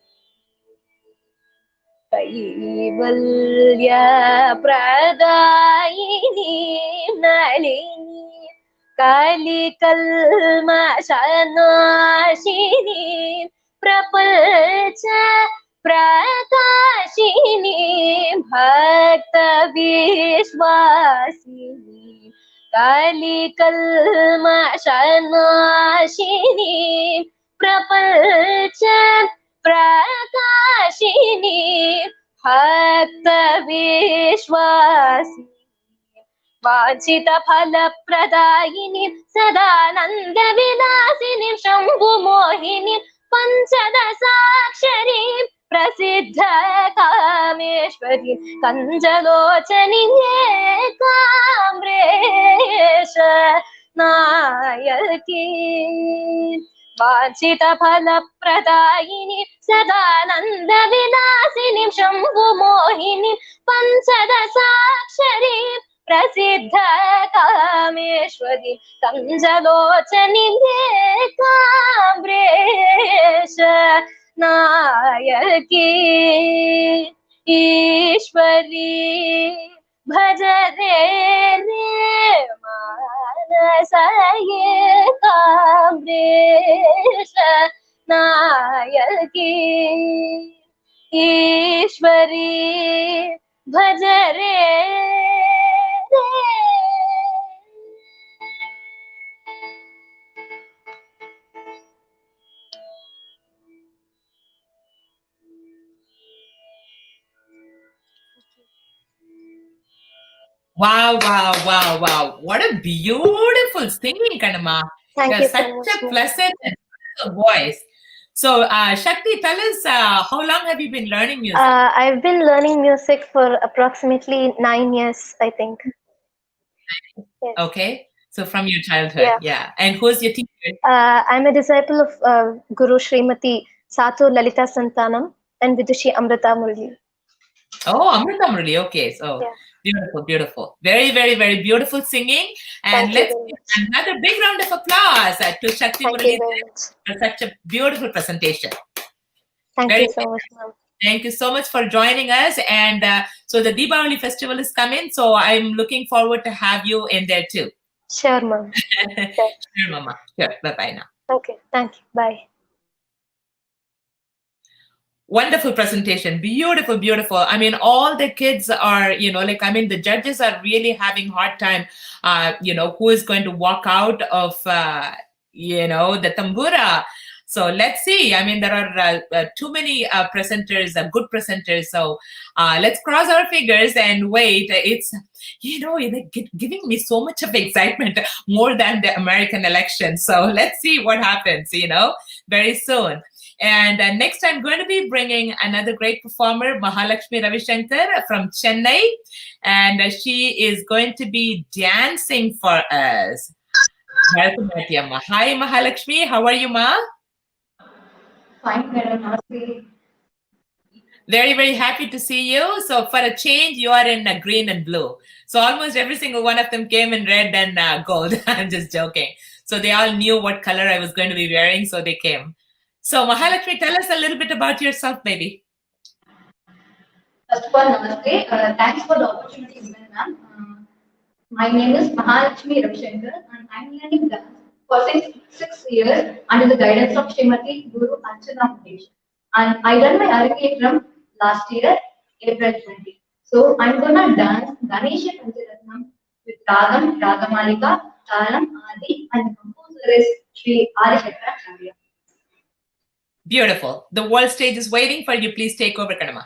कैवल्य प्रदायिनी नलिनी कलिकल्मषनाशिनी प्रपंच प्रकाशिनी भक्त विश्वासिनी कलिकल्मषनाशिनी प्रपंच प्रकाशिनी भक्त विश्वासिनी वांछित फल प्रदायिनी सदानंद विलासिनी शंभु मोहिनी पंचदशाक्षरी प्रसिद्ध कामेश्वरी कंजलोचनी एकाम्रेश नायकी वांछित फल प्रदायिनी सदानंद विलासिनी शंभु मोहिनी पंचदशाक्षरी प्रसिद्ध कामेश्वरी कंजलोचनी एकाम्रेश नायकी ईश्वरी भजरे मानस एकाम्रेश नायकी ईश्वरी भजरे Wow, wow, wow, wow. What a beautiful singing, Kanama. Thank you so Such much, a ma'am. pleasant and beautiful voice. So, Shakti, tell us, how long have you been learning music? I've been learning music for approximately 9 years, I think. Yes. Okay. So, from your childhood. Yeah. And who's your teacher? I'm a disciple of Guru Srimati Sato Lalita Santanam and Vidushi Amrita Murali. Oh, Amrita Murali. Okay. So, beautiful, beautiful. Very, very, very beautiful singing. And let's give another big round of applause to Shakti Murali for such a beautiful presentation. Thank you so much, ma'am. Thank you so much for joining us. And so the Deepavali festival is coming. So I'm looking forward to have you in there too. Sure, ma'am. Sure, Mama. Sure. Bye-bye now. Okay. Thank you. Bye. Wonderful presentation. Beautiful, beautiful. I mean, all the kids are, the judges are really having hard time, who is going to walk out of, the Tambura. So let's see. I mean, there are too many presenters, good presenters. So let's cross our fingers and wait. It's, giving me so much of excitement, more than the American election. So let's see what happens, very soon. And next, I'm going to be bringing another great performer, Mahalakshmi Ravishankar from Chennai. And she is going to be dancing for us. Hi, Mahalakshmi. How are you, Ma? Fine, madam. Namaste. Very, very happy to see you. So for a change, you are in green and blue. So almost every single one of them came in red and gold. I'm just joking. So they all knew what color I was going to be wearing, so they came. So Mahalakshmi, tell us a little bit about yourself, baby. First of all, namaste. Thanks for the opportunity given, ma'am. My name is Mahalakshmi Ravishankar, and I'm learning dance for six years under the guidance of Srimati Guru Archana Mukesh. And I done my Arangetram last year, April 20. So I'm gonna dance Ganesha Pancharatnam with Ragam, Ragamalika, Talam, Adi, and the composer is Sri Arishakra. Beautiful. The world stage is waiting for you. Please take over, Kanama.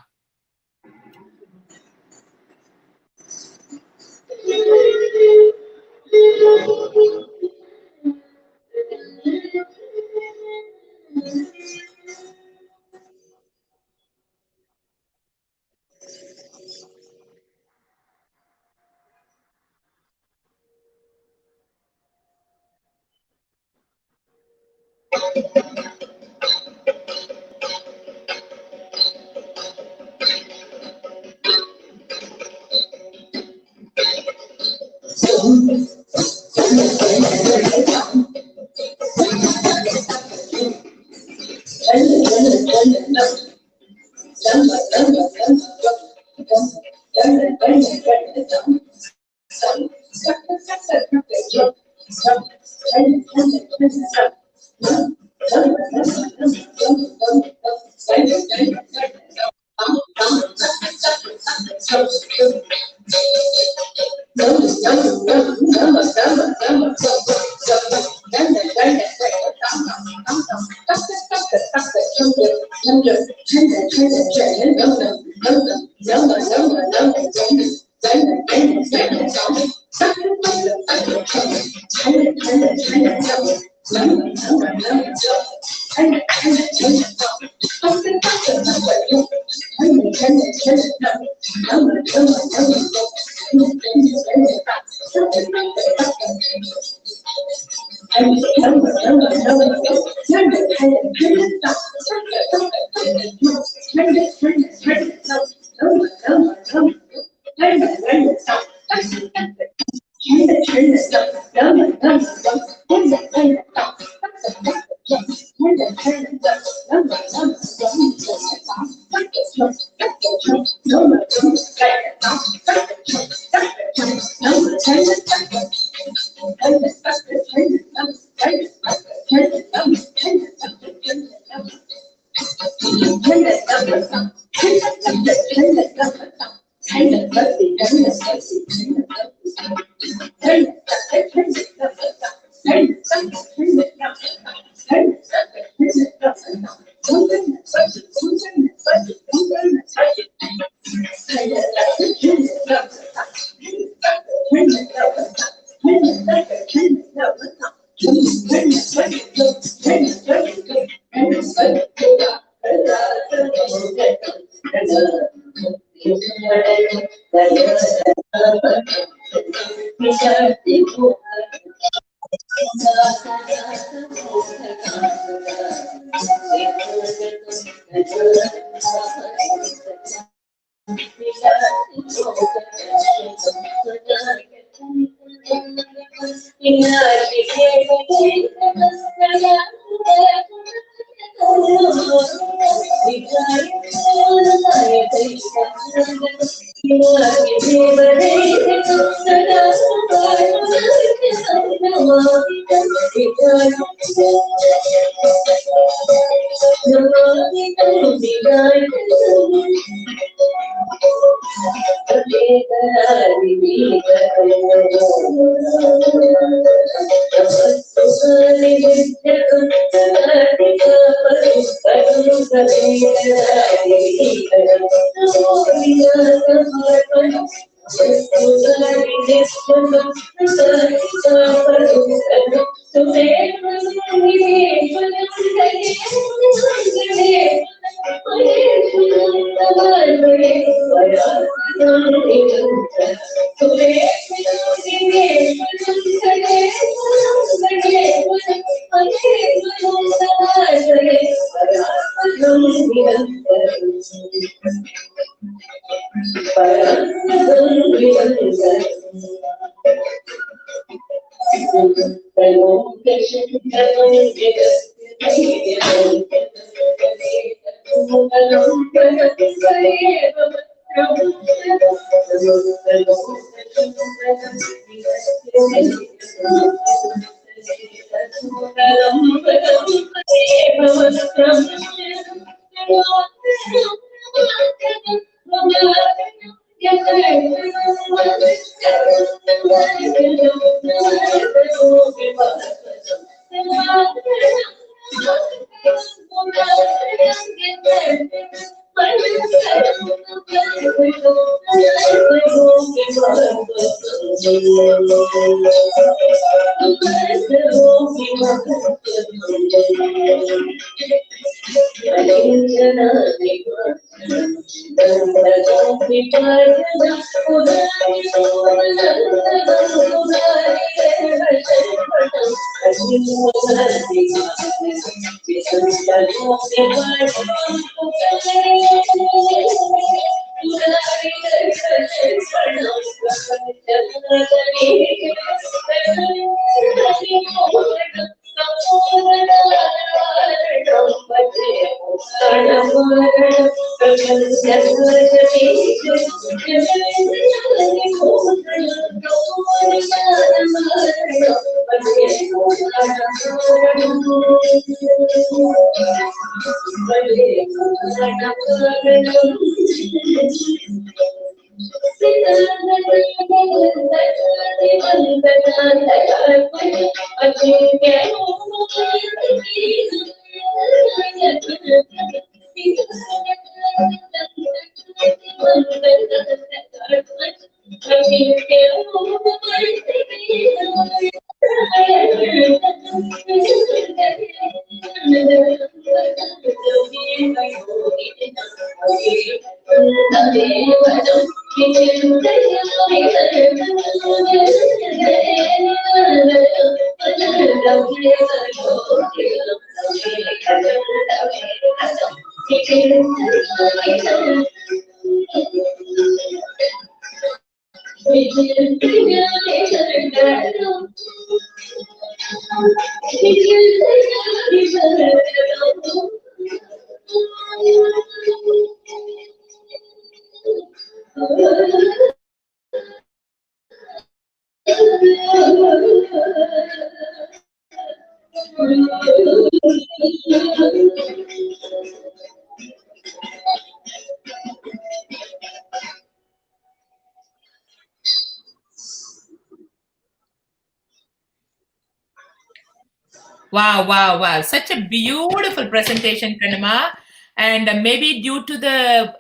Wow, wow, wow. Such a beautiful presentation, Kanama. And maybe due to the,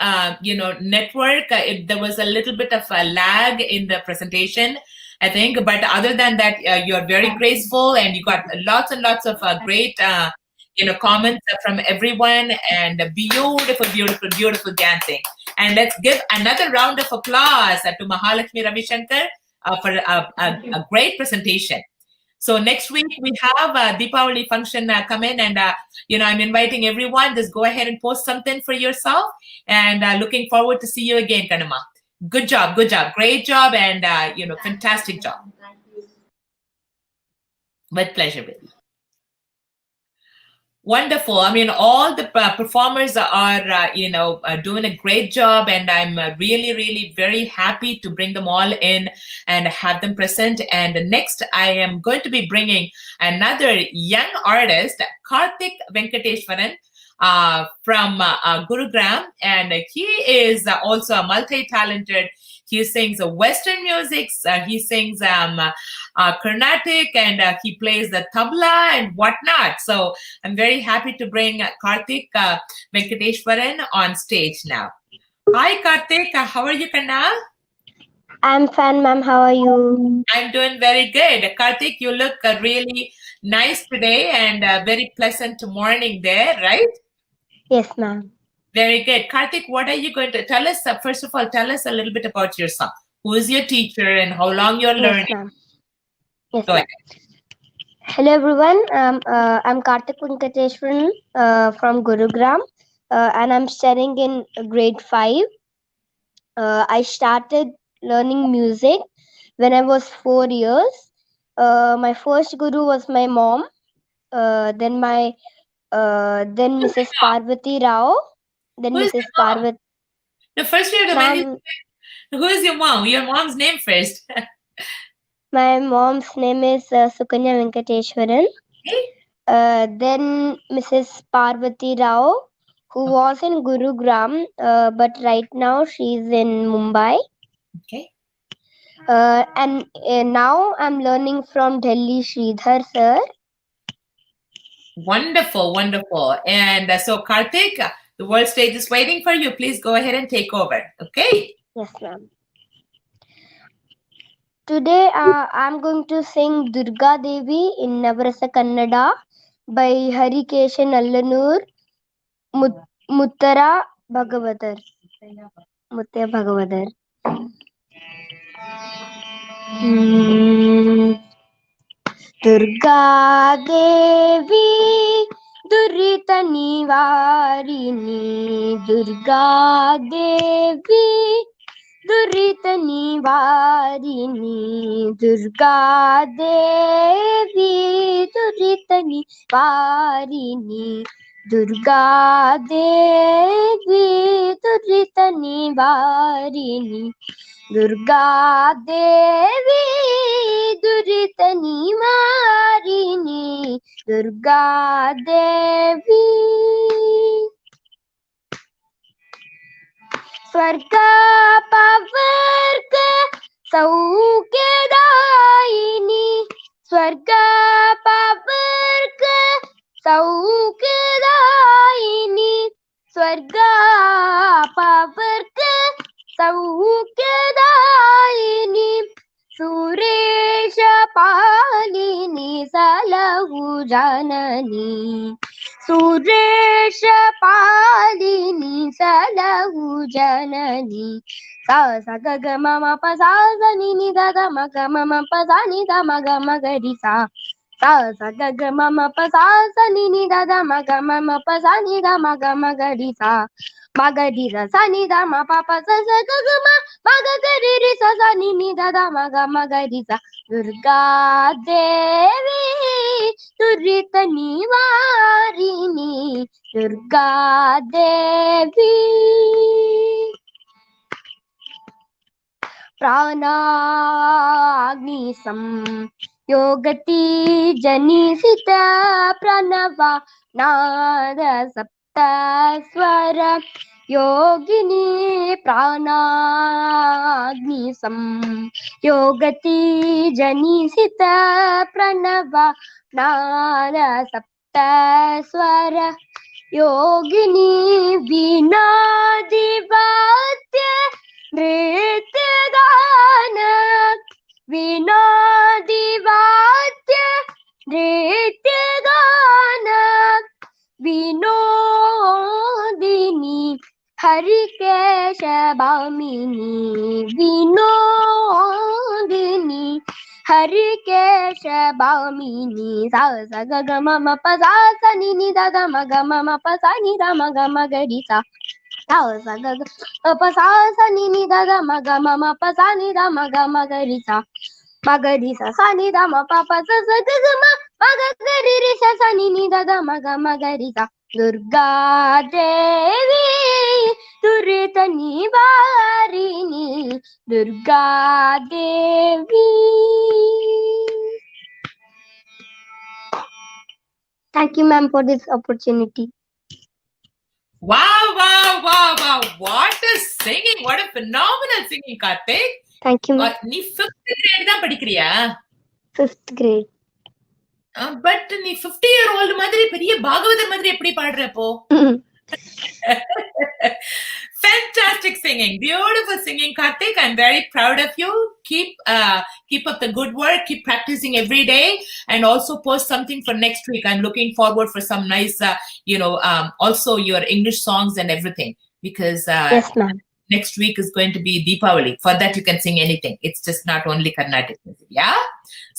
network, there was a little bit of a lag in the presentation, I think. But other than that, you're very graceful and you got lots and lots of great, comments from everyone and beautiful, beautiful, beautiful dancing. And let's give another round of applause to Mahalakshmi Ravi Shankar for a great presentation. So next week we have a Deepavali function come in, and I'm inviting everyone. Just go ahead and post something for yourself, and looking forward to see you again, Kanama. Good job, great job, and fantastic job. With pleasure, with you. Wonderful. I mean, all the performers are, doing a great job, and I'm really, really very happy to bring them all in and have them present. And next, I am going to be bringing another young artist, Karthik Venkateshwaran, from Gurugram, and he is also a multi-talented. He sings Western music, he sings Carnatic, and he plays the tabla and whatnot. So I'm very happy to bring Karthik Venkateshwaran on stage now. Hi, Karthik. How are you, Kanna? I'm fine, ma'am. How are you? I'm doing very good. Karthik, you look really nice today and very pleasant morning there, right? Yes, ma'am. Very good. Karthik, what are you going to tell us? First of all, tell us a little bit about yourself. Who is your teacher and how long you're Yes, learning? ma'am. Yes, Go ma'am. Hello, everyone. I'm Karthik Venkateshwaran from Gurugram, and I'm studying in grade 5. I started learning music when I was 4 years. My first guru was my mom, then Mrs. Parvati Rao, then Who is Mrs. your mom? Parvati. The first you have to mention, Ma'am, who is your mom? Your mom's name first. my mom's name is Sukanya Venkateshwaran. Then Mrs. Parvati Rao, who was in Gurugram, but right now she's in Mumbai. Okay. And now I'm learning from Delhi, Sridhar sir. Wonderful, wonderful. And so Karthik, the world stage is waiting for you. Please go ahead and take over. Okay. Yes, ma'am. Today I'm going to sing Durga Devi in Navarasa Kannada by Harikeshan Allanur Muttara Bhagavatar. Muttaya Bhagavatar. Durga Devi Durita Nivarini Durga Devi Durita Nivarini Durga Devi Durita Nivarini Durga Devi Durita Nivarini Durga Devi Durita Nivarini Durga Devi Swarga Pavarga Saukyadayini Swarga Pavarga Saukyadayini Swarga Pavarga Saukyadayini Suresha Palini Salahu Janani Suresha Palini Salahu Janani Sa sa ga ga ma ma pa sa sa ni ni da da ma ga ma ma pa sa ni da ma ga ma ga ri sa sa sa ga ga ma ma pa sa sa ni ni da da ma ga ma ma pa sa ni da ma ga ri sa ma ga ri sa ni da ma pa pa sa sa ga ga ma ga ri ri sa sa ni ni da da ma ga ri sa Durga Devi Durita Nivarini Durga Devi Pranagni Yogati Janisita Pranava Nada Sapta Swara Yogini Pranagni Yogati Janisita Pranava Nada Sapta Swara Yogini Vinadivatya Nrityagana Vinadivatya Nrityagana Vinodini Harikeshabamini Vinodini Harikeshabamini Sa sa ga ga ma ma pa sa sa ni ni da da ma ga ma ma pa sa ni da ma ga ri sa sa sa ga ga pa sa sa ni ni da da ma ga ma pa sa ni da ma ga ri sa ri sa ni da ma pa pa sa sa ga ga ma ga ri ri sa sa ni ni da da ma ga ri sa Durga Devi Durita Nivarini Durga Devi. Thank you, ma'am, for this opportunity. Wow, wow, wow, wow. What a singing. What a phenomenal singing, Karthik. Thank you, ma'am. நீ 5th grade தான் படிக்கிறியா? 5th grade. But நீ 50-year-old மாதிரி பெரிய பாகவதர் மாதிரி எப்படி பாடுறப்போ? Fantastic singing, beautiful singing, Karthik. I'm very proud of you. Keep up the good work. Keep practicing every day, and also post something for next week. I'm looking forward for some nice, also your English songs and everything, because Yes, ma'am. next week is going to be Deepavali. For that, you can sing anything. It's just not only Carnatic music. Yeah.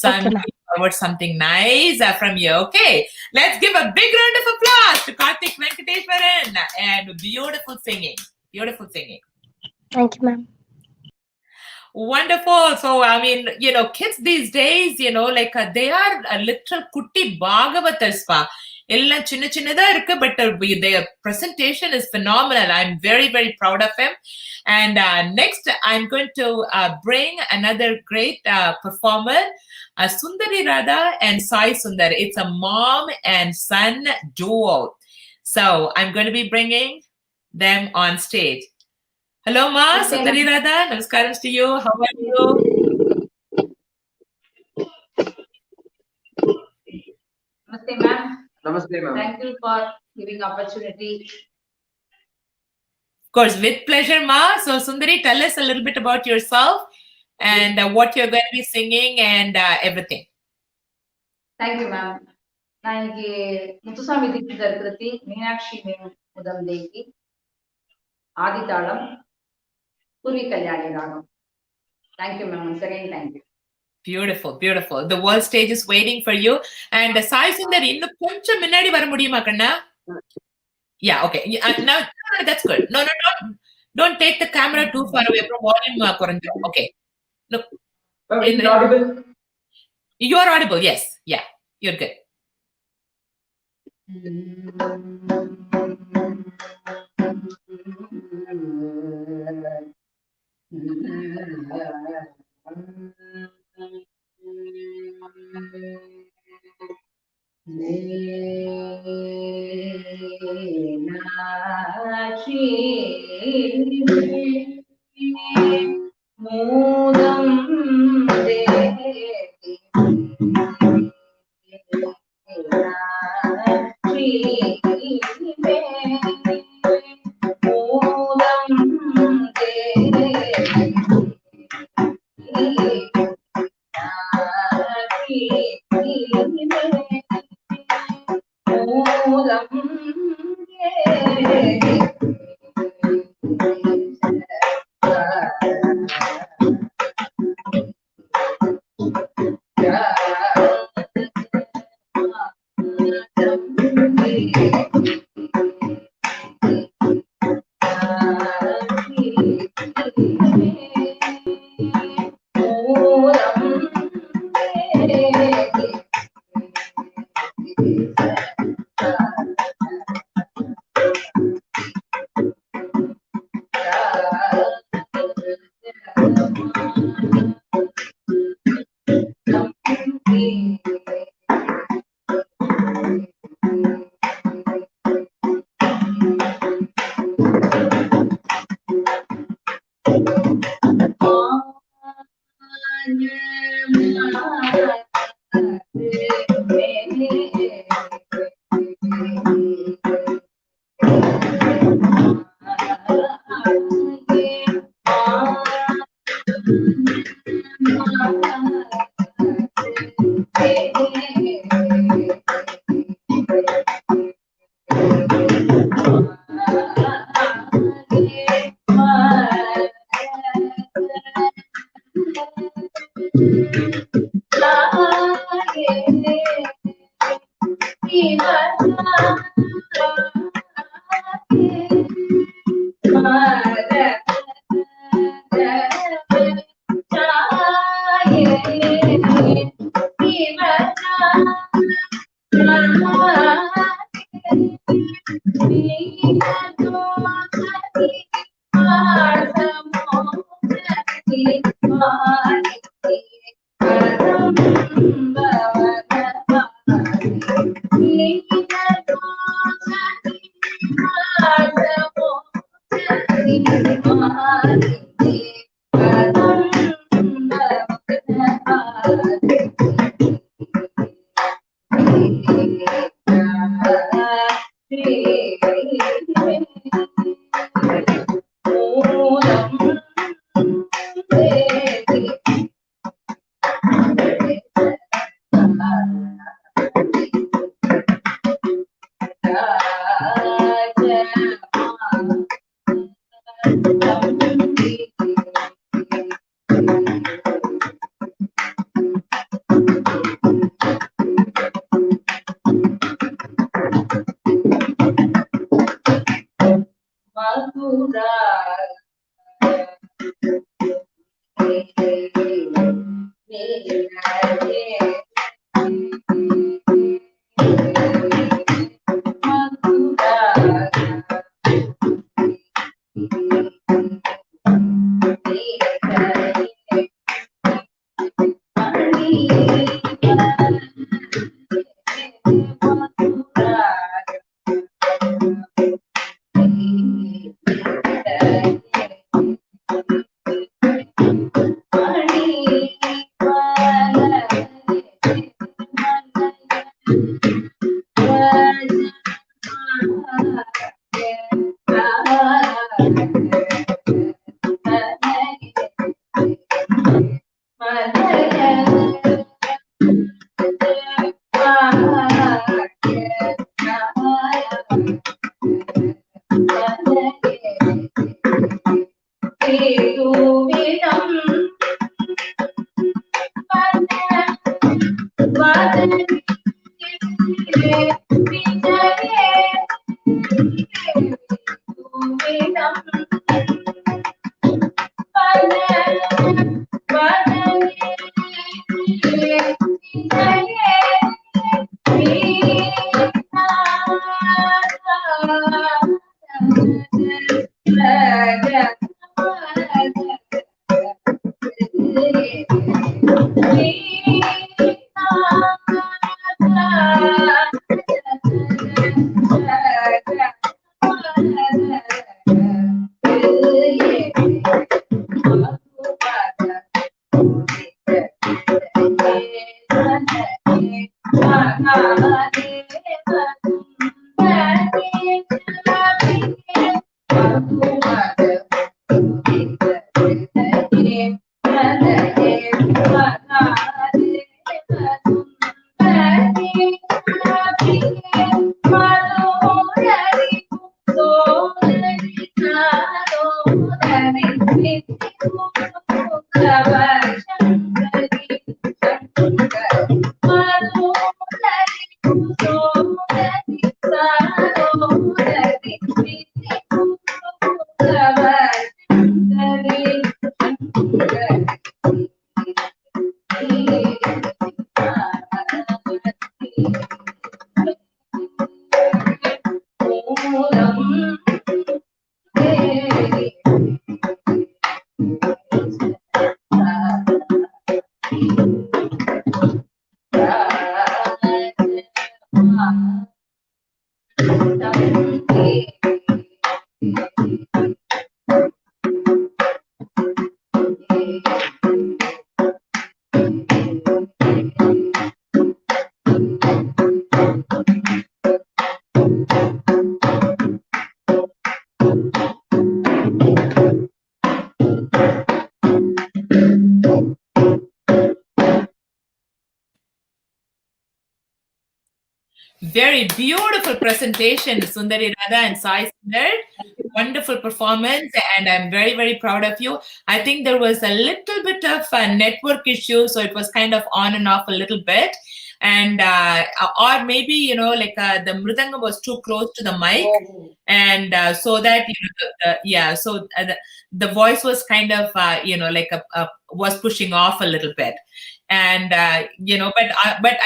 So Okay, I'm ma'am. looking forward to something nice from you. Okay. Let's give a big round of applause to Karthik Venkateshwaran and beautiful singing. Beautiful singing. Thank you, ma'am. Wonderful. So, I mean, kids these days, they are a literal kutti bhagavatars pa. Ella chinna chinnada irukku, but their presentation is phenomenal. I'm very, very proud of him. And next, I'm going to bring another great performer, Sundari Radha and Sai Sundar. It's a mom and son duo. So, I'm going to be bringing them on stage. Hello, Ma. Okay. Sundari Radha. Namaskaram to you. How are you? Namaste, ma'am. Namaste, ma'am. Thank you for giving opportunity. Of course, with pleasure, Ma. So, Sundari, tell us a little bit about yourself and what you're going to be singing and everything. Thank you, ma'am. நான் இன்னைக்கு முத்துசாமி தீட்சிதர் கிருதி மீனாட்சி முதல் தேக்கி ஆதிதாளம் பூர்வி கல்யாணி ராகம். Thank you, ma'am. Once again, thank you. Beautiful, beautiful. The world stage is waiting for you. And Sai Sundar, இன்னும் கொஞ்சம் முன்னாடி வர முடியுமா கண்ணா? Yeah, okay. Now, that's good. No, don't take the camera too far away from volume குறைஞ்சு. Okay. Look. Audible? You are audible, yes. Yeah, you're good. Very beautiful presentation, Sundari Radha and Sai Sundar. Wonderful performance, and I'm very, very proud of you. I think there was a little bit of a network issue, so it was kind of on and off a little bit. And or maybe, like the mridangam was too close to the mic, and so that the voice was kind of was pushing off a little bit. And but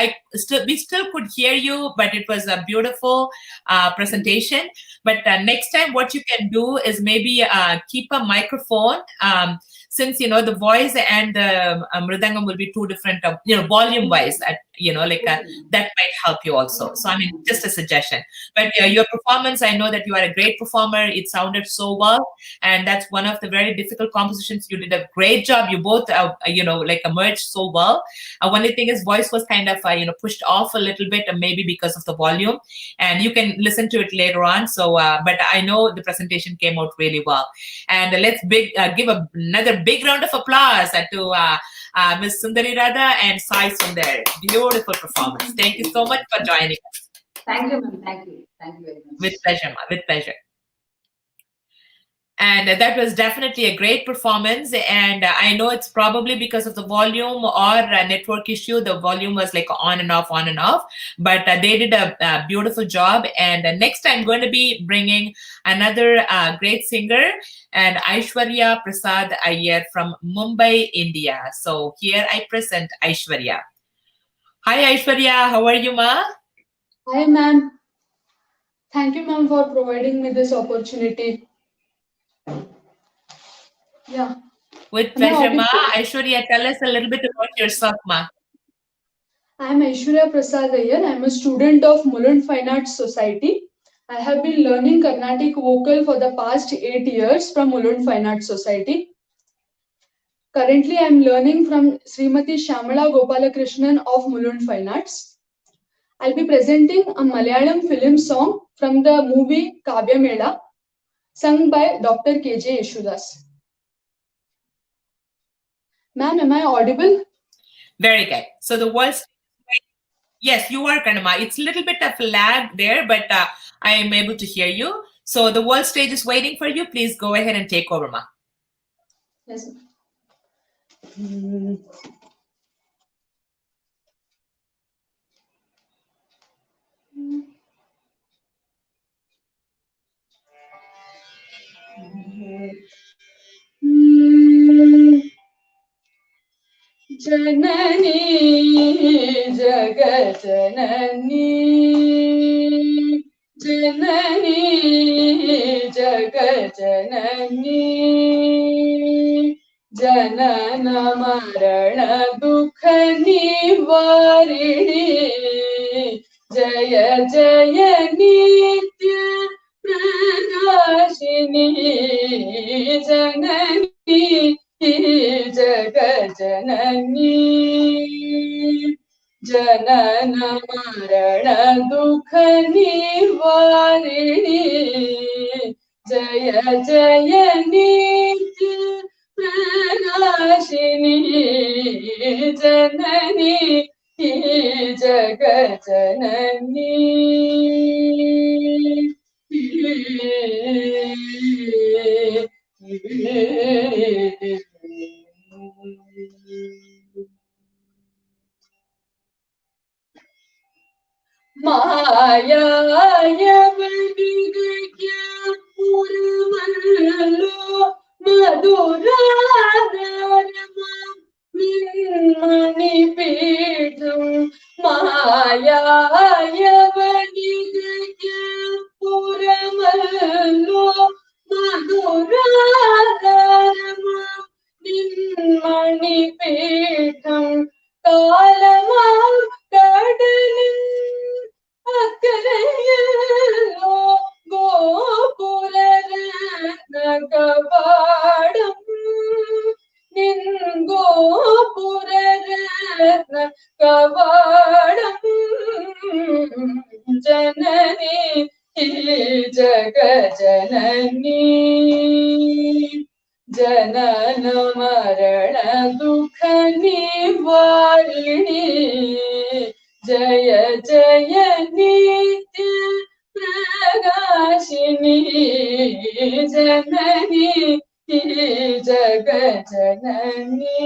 we still could hear you, but it was a beautiful presentation. But next time what you can do is maybe keep a microphone, since the voice and the mridangam will be two different volume wise, that might help you also. So I mean, just a suggestion. But your performance, I know that you are a great performer. It sounded so well, and that's one of the very difficult compositions. You did a great job. You both emerged so well. Only thing is, voice was kind of pushed off a little bit, maybe because of the volume, and you can listen to it later on. So but I know the presentation came out really well. And let's give another big round of applause to Ms. Sundari Radha and Sai Sundar. Beautiful performance. Thank you so much for joining us. Thank you, ma'am. Thank you. Thank you very much. With pleasure, ma. With pleasure. And that was definitely a great performance. And I know it's probably because of the volume or network issue. The volume was like on and off, on and off. But they did a beautiful job. And next I'm going to be bringing another great singer, and Aishwarya Prasad Iyer from Mumbai, India. So here I present Aishwarya. Hi Aishwarya, how are you, ma? Hi ma'am. Thank you ma'am for providing me this opportunity. Yeah. With pleasure, ma. Aishwarya, tell us a little bit about yourself, ma. I am Aishwarya Prasad Iyer. I am a student of Mulund Fine Arts Society. I have been learning Carnatic vocal for the past 8 years from Mulund Fine Arts Society. Currently, I am learning from Srimati Shyamala Gopalakrishnan of Mulund Fine Arts. I'll be presenting a Malayalam film song from the movie Kavya Mela, sung by Dr. K.J. Yeshudas. Ma'am, am I audible? Very good. So the world's... Yes, you are, Kanama. It's a little bit of lag there, but I am able to hear you. So the world stage is waiting for you. Please go ahead and take over, ma. Yes. जननी जगजननी जननी जगजननी जनन मरण दुख निवारिणी जय जय नित्य प्रकाशिनी जननी जगजननी जनन मरण दुख निवारिणी जय जय नित्य प्रकाशिनी जननी जगजननी मायावनिगया पुरवल्लो मधुराधरमा मणिपीठं मायावनिगया पुरवल्लो मधुराधरमा मणिपीठं कालमां कडलिन् अकरयल्लो गोपुररत्नकवाडं निन् गोपुररत्नकवाडं जननी जगजननी जनन मरण दुख निवारिणी जय जय नित्य प्रकाशिनी जननी जगजननी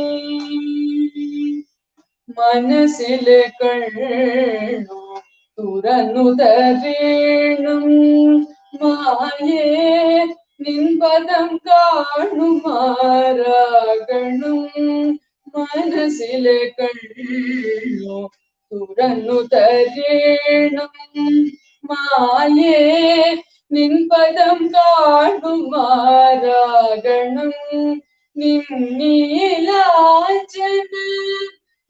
മനസ്സിലെ കണ്ണു തുറന്നു തരീണം മായേ നിൻപദം കാണുമാറാകണം മനസ്സിലെ കണ്ണു തുറന്നു തരീണം മായേ നിൻപദം കാണുമാറാകണം നിന്നീലാഞ്ചന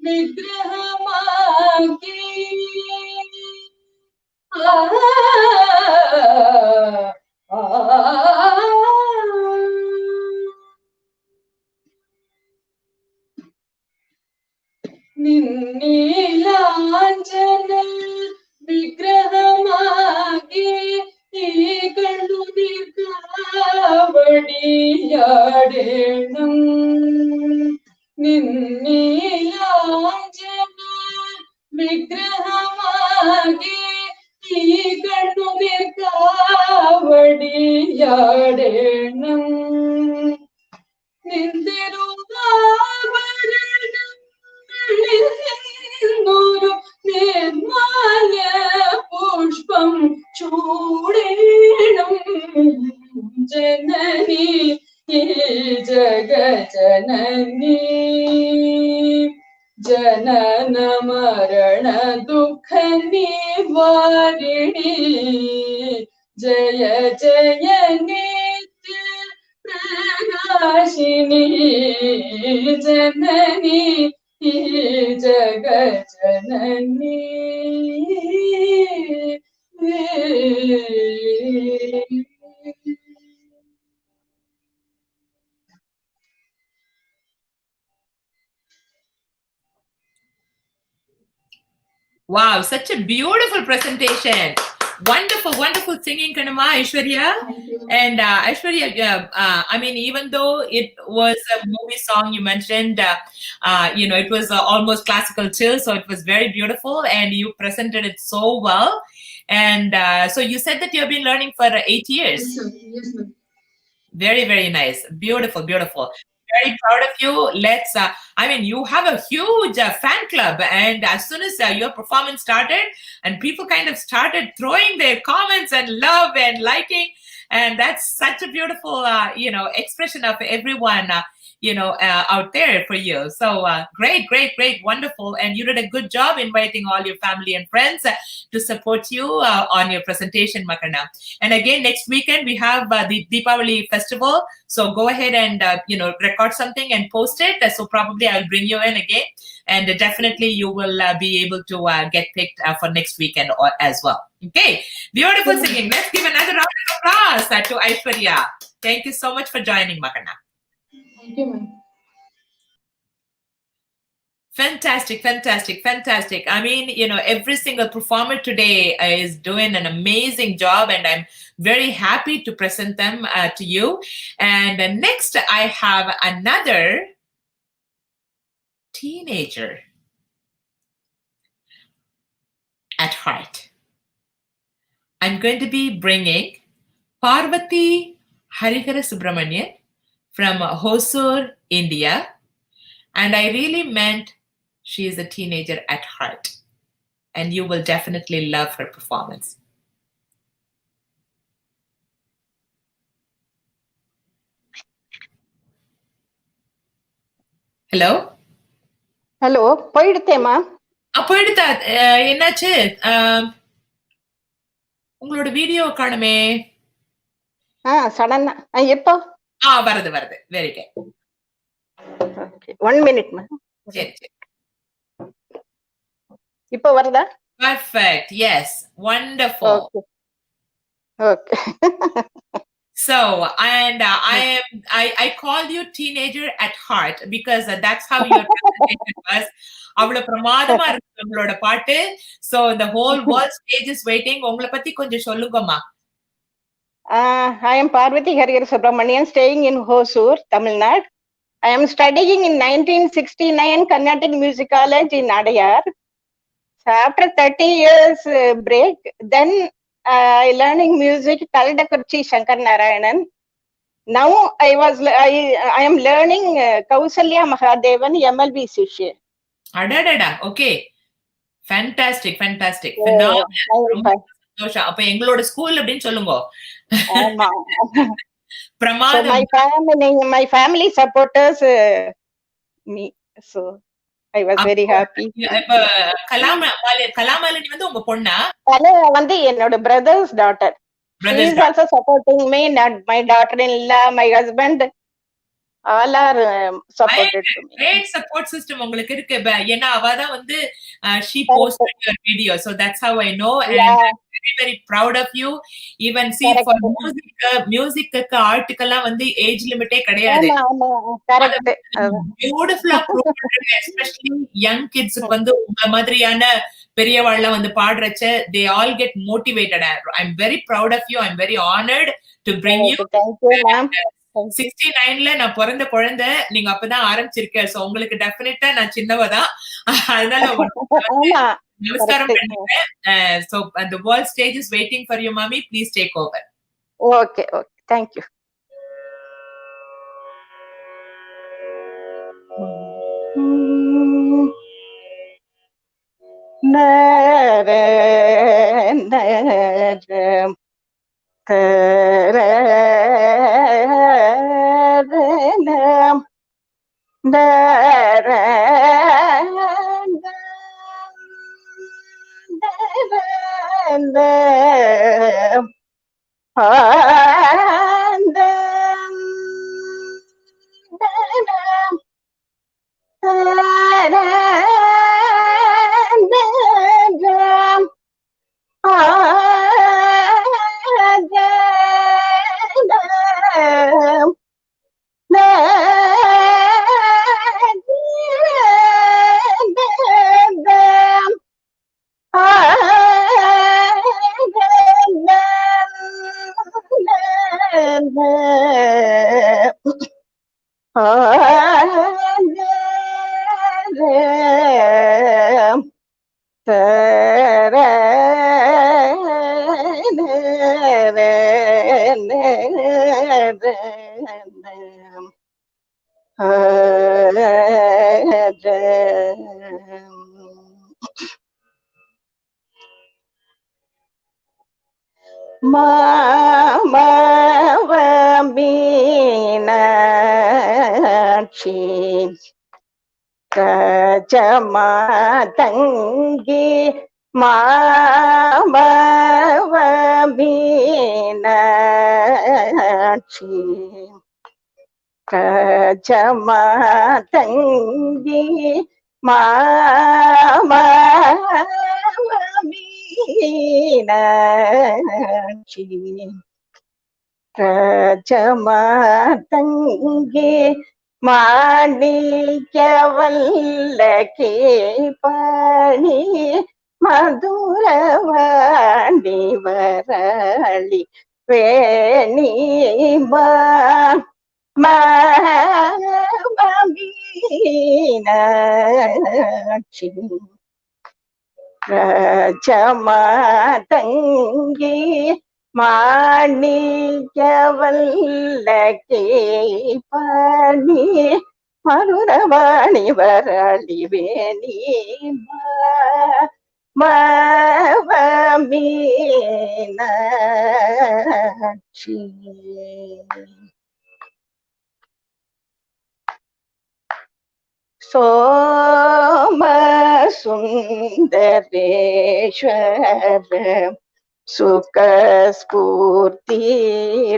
വിഗ്രഹമാക്കി നിന്നീലാഞ്ചന വിഗ്രഹമാക്കി ഈ കണ്ണുനീർ കാവടിയാടേണം നിന്നീലാഞ്ചന വിഗ്രഹമാക്കി கண்ணுநீர் காவடியாடேனம் നിന്തിരുവാഭരണങ്ങളിന്നൊരു നിർമാല്യ പുഷ്പം ചൂടേണം ജനനി ഈ ജഗജനനി ജനന മരണ ദുഃഖ നിവാരിണി ജയ ജയ നിത്യ പ്രകാശിനി ജനനി ഈ ജഗജനനി Wow, such a beautiful presentation. Wonderful, wonderful singing, Kanama, Aishwarya. And Aishwarya, I mean, even though it was a movie song you mentioned, you know, it was almost classical too, so it was very beautiful and you presented it so well. And so you said that you have been learning for 8 years. Yes, ma'am. Very, very nice. Beautiful, beautiful. Very proud of you. Let's, I mean, you have a huge fan club. And as soon as your performance started and people kind of started throwing their comments and love and liking, and that's such a beautiful, you know, expression of everyone, you know, out there for you. So great, great, great, wonderful. And you did a good job inviting all your family and friends to support you on your presentation, Makarna. And again, next weekend, we have the Deepavali festival. So go ahead and, you know, record something and post it. So probably I'll bring you in again. And definitely you will be able to get picked for next weekend as well. Okay. Beautiful singing. Let's give another round of applause to Aishwarya. Thank you so much for joining, Makarna. Thank you, ma'am. Fantastic, fantastic, fantastic. I mean, you know, every single performer today is doing an amazing job and I'm very happy to present them to you. And next I have another teenager at heart. I'm going to be bringing Parvati Harihara Subramanian from Hosur, India. And I really meant she is a teenager at heart. And you will definitely love her performance. Hello? Hello போயிடுத்தேம்மா போயிடுதா என்னாச்சு உங்களோட video காணுமே சடனா எப்போ வருது வருது very good 1 மினிட்மா சரி சரி இப்போ வருதா perfect yes wonderful okay so and I call you teenager at heart because that's how your presentation was அவ்வளவு பிரமாதமா இருக்கு உங்களோட பாட்டு so the whole world stage is waiting உங்களை பத்தி கொஞ்சம் சொல்லுங்கம்மா I am Parvati Harihara Subramanian staying in Hosur, Tamil Nadu. I am studying in 1969 Carnatic Music College in Adayar. So after 30 years break, then I learning music Taldakurchi Shankar Narayanan. Now I am learning Kausalya Mahadevan MLB Shishya. அடடடா okay fantastic fantastic சந்தோஷம் அப்ப எங்களோட school அப்படின்னு சொல்லுங்க ஆமா பிரமாதம் my family supporters me so I was very happy இப்ப கலாமாலினி வந்து உங்க பொண்ணா கலா வந்து என்னோட brother's daughter she is also supporting me not my daughter-in-law my husband all are supported to me great support system உங்களுக்கு இருக்கு ஏன்னா அவதான் வந்து she posted your video so that's how I know and I'm very very proud of you even see for music ஆர்ட்டுக்கெல்லாம் வந்து age லிமிட்டே கிடையாது பியூட்டிஃபுல்லா prove பண்றீங்க especially young kids வந்து உங்க மாதிரியான பெரியவாள்லாம் வந்து பாடுறச்ச they all get motivated I'm very proud of you I'm very honored to bring you thank you ma'am 69ல நான் பிறந்த குழந்தை நீங்க அப்பதான் ஆரம்பிச்சிருக்க சோ உங்களுக்கு டெஃபினட்டா நான் சின்னவதான் அதனால Namaskaram. So the world stage is waiting for you, Mummy. Please take over. Okay, okay. Thank you. Meenakshi கஜமாதங்கி மாமவ Meenakshi கஜமாதங்கி மாமவ Meenakshi கஜமாதங்கி மாணிக்கவல்லகி பணி மதுரவாணி வரளி வேணிமா மீனாட்சி கஜமாதங்கி மாணிக்கவல்லகி பணி மதுரவாணி வரளி வேணிமா மீனாட்சி. சோம சுந்தரேஸ்வர சுக ஸ்பூர்த்தி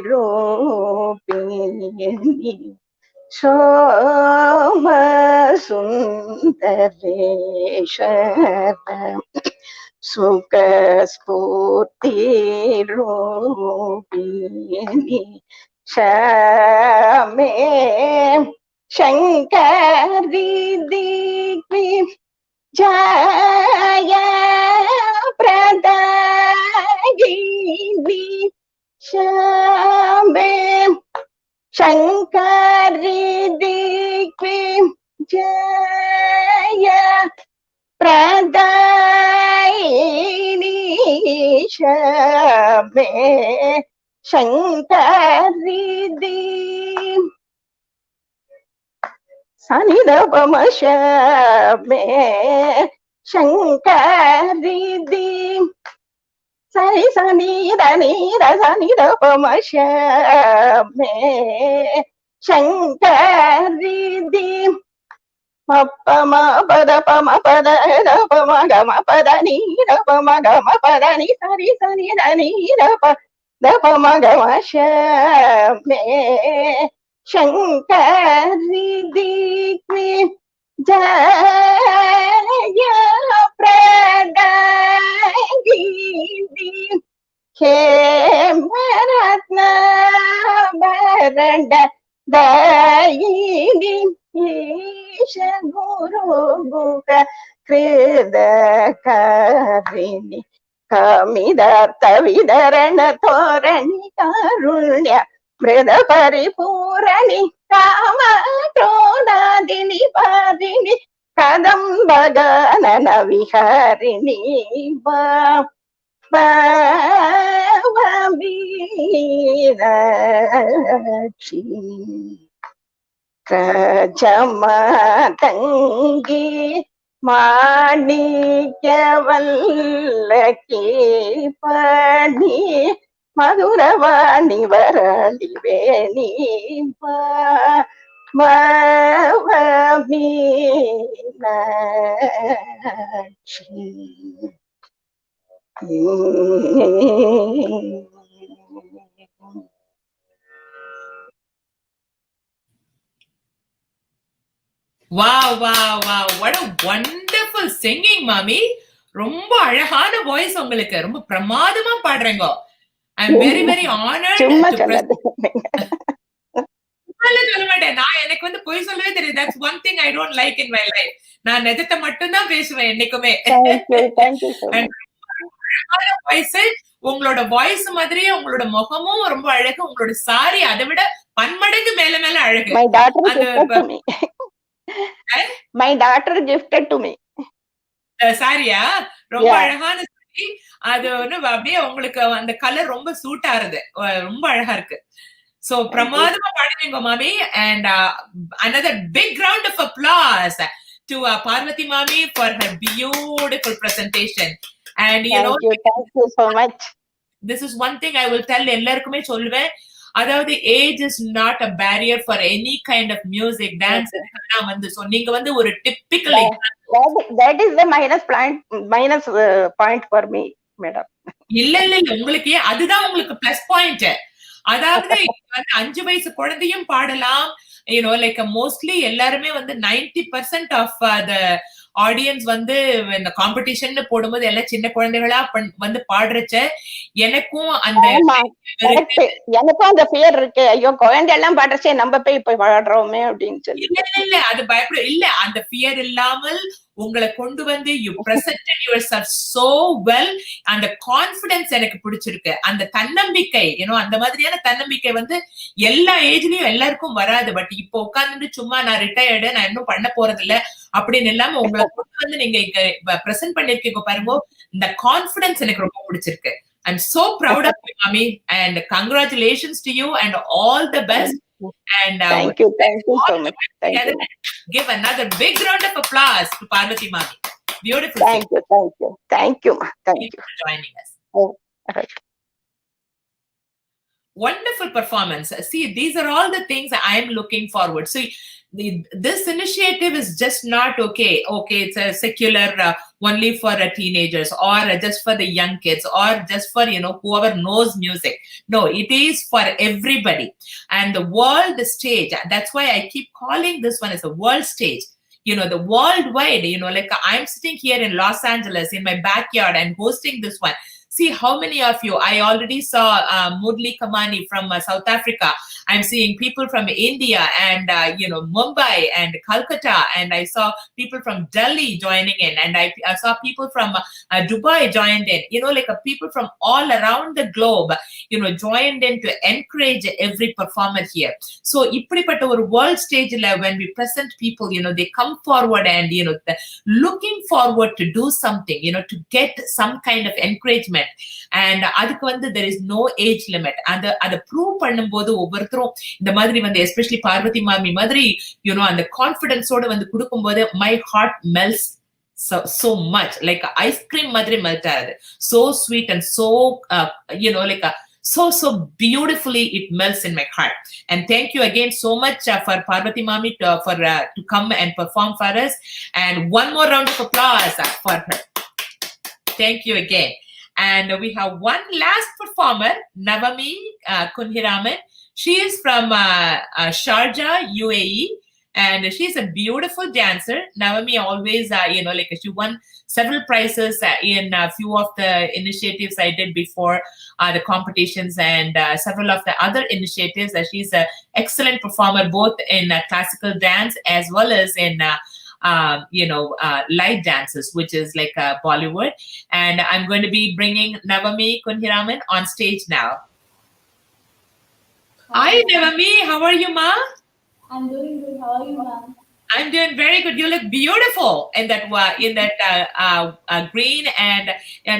ரூபிணி சோம சுந்தரேஸ்வர சுக ஸ்பூர்த்தி ரூபிணி ஷமே शंकरी दिग्वि जय प्रदायिनी शमे शंकरी दिग्वि जय प्रदायिनी शमे शंकरी दिग्वि सनिधपमशमे शंकरी दी सनि सनिध नीध सनिधपमशमे शंकरी दी पम पद पम गम पद नीध पम गम पद नि सरि सनिध नीध पम गम शमे शंकरी दिग्वि जय प्रदायिनी हेमरत्न भरंड दायिनी ईश गुरु गुह कृदकारिणी कमिदर्थ विदरण तोरणी कारुण्य मृद परिपूरणि काम क्रोधादिनि पादिनि कदम्ब ಸಾಂಬಗಾನನ ವಿಹಾರಿಣಿ ಮೀನಾಕ್ಷಿ ತಂಗಿ ಮಾಣಿಕ್ಯವಲ್ಲಕಿ ಪಾಣಿ ಮಧುರವಾಣಿ ವರಳಿ ವೇಣಿ Meenakshi. Wow, wow, wow. What a wonderful singing, mommy. ரொம்ப அழகான வாய்ஸ் உங்களுக்கு. ரொம்ப பிரமாதமா பாடுறீங்க. I'm very, very honored to present. சொல்ல மாட்டேன். நான் எனக்கு வந்து பொய் சொல்லவே தெரியும். That's one thing I don't like in my life. நான் நிஜத்தை மட்டும் தான் பேசுவேன் என்னைக்குமே. உங்களோட வாய்ஸ் மாதிரியே உங்களோட முகமும் ரொம்ப அழகு. உங்களோட சாரி அதை விட பன்மடங்கு மேல மேல அழகு. My daughter gifted to me. சாரியா ரொம்ப அழகான சாரி. அது வந்து அப்படியே உங்களுக்கு அந்த கலர் ரொம்ப சூட் ஆறுது. ரொம்ப அழகா இருக்கு. So பிரமாதமா பாடுவீங்க மாமி. And another big round of applause to Parvati Mami for her beautiful presentation. And you know, thank you so much. This is one thing I will tell எல்லாருக்குமே சொல்லுவேன். அதாவது age is not a barrier for any kind of music, dance. வந்து so நீங்க வந்து ஒரு typical that is the minus point for me, madam. இல்ல உங்களுக்கு அதுதான் உங்களுக்கு plus point. அதாவது 5 வயசு குழந்தையும் பாடலாம். You know, like mostly எல்லாருமே வந்து 90% of the audience வந்து இந்த காம்படிஷன் போடும்போது எல்லாம் சின்ன குழந்தைகளா வந்து பாடுறச்ச எனக்கும் அந்த ஃபியர் இருக்கு. ஐயோ குழந்தை எல்லாம் பாடுறச்சே நம்ம போய் பாடுறோமே அப்படின்னு சொல்லி. இல்ல அது பயப்பட இல்ல. அந்த ஃபியர் இல்லாமல் உங்களை கொண்டு வந்து you presented yourself so well. அந்த கான்ஃபிடன்ஸ் எனக்கு பிடிச்சிருக்கு. அந்த தன்னம்பிக்கை அந்த மாதிரியான தன்னம்பிக்கை வந்து எல்லா ஏஜ்லயும் எல்லாருக்கும் வராது. பட் இப்போ உட்கார்ந்து சும்மா நான் ரிட்டையர்டு நான் இன்னும் பண்ண போறது இல்ல அப்படின்னு இல்லாம உங்களை கொண்டு வந்து நீங்க இங்க பிரசன்ட் பண்ணிருக்கீங்க பாருங்க. இந்த கான்ஃபிடன்ஸ் எனக்கு ரொம்ப பிடிச்சிருக்கு. I'm so proud of you, Mami, and congratulations to you and all the best. And thank you so much. Give another big round of applause to Parvati Mami. Beautiful. Thank you ma. Thank you for joining us. Right. Wonderful performance. See, these are all the things I'm looking forward. So this initiative is just not okay, it's a secular only for teenagers or just for the young kids or just for whoever knows music. No, it is for everybody. And the world stage, that's why I keep calling this one as a world stage. The worldwide, like I'm sitting here in Los Angeles in my backyard and hosting this one. See how many of you, I already saw Murali Kamani from South Africa. I'm seeing people from India and, Mumbai and Calcutta. And I saw people from Delhi joining in. And I saw people from Dubai joined in. Like people from all around the globe, joined in to encourage every performer here. So, இப்படிப்பட்ட ஒரு world stage, when we present people, they come forward and, looking forward to do something, to get some kind of encouragement. And அதுக்கு வந்து there is no age limit. அதை prove பண்ணும்போது ஒவ்வொருத்தரும் இந்த மாதிரி வந்து எஸ்பெஷலி பார்வதி மாமி மாதிரி அந்த கான்ஃபிடன்ஸோட வந்து கொடுக்கும்போது my heart melts so much, like ice cream madri melt ஆகுது. So sweet and so like so beautifully it melts in my heart. And thank you again so much for Parvati Mami to come and perform for us. And one more round of applause for her. Thank you again. And we have one last performer, Navami Kunhiraman. She is from Sharjah, UAE. And she's a beautiful dancer. Navami always, like she won several prizes in a few of the initiatives I did before the competitions and several of the other initiatives. She's an excellent performer, both in classical dance as well as in light dances, which is like Bollywood. And I'm going to be bringing Navami Kunhiraman on stage now. Hi Navami, how are you, ma? I'm doing good. How are you, ma'am? I'm doing very good. You look beautiful in that green and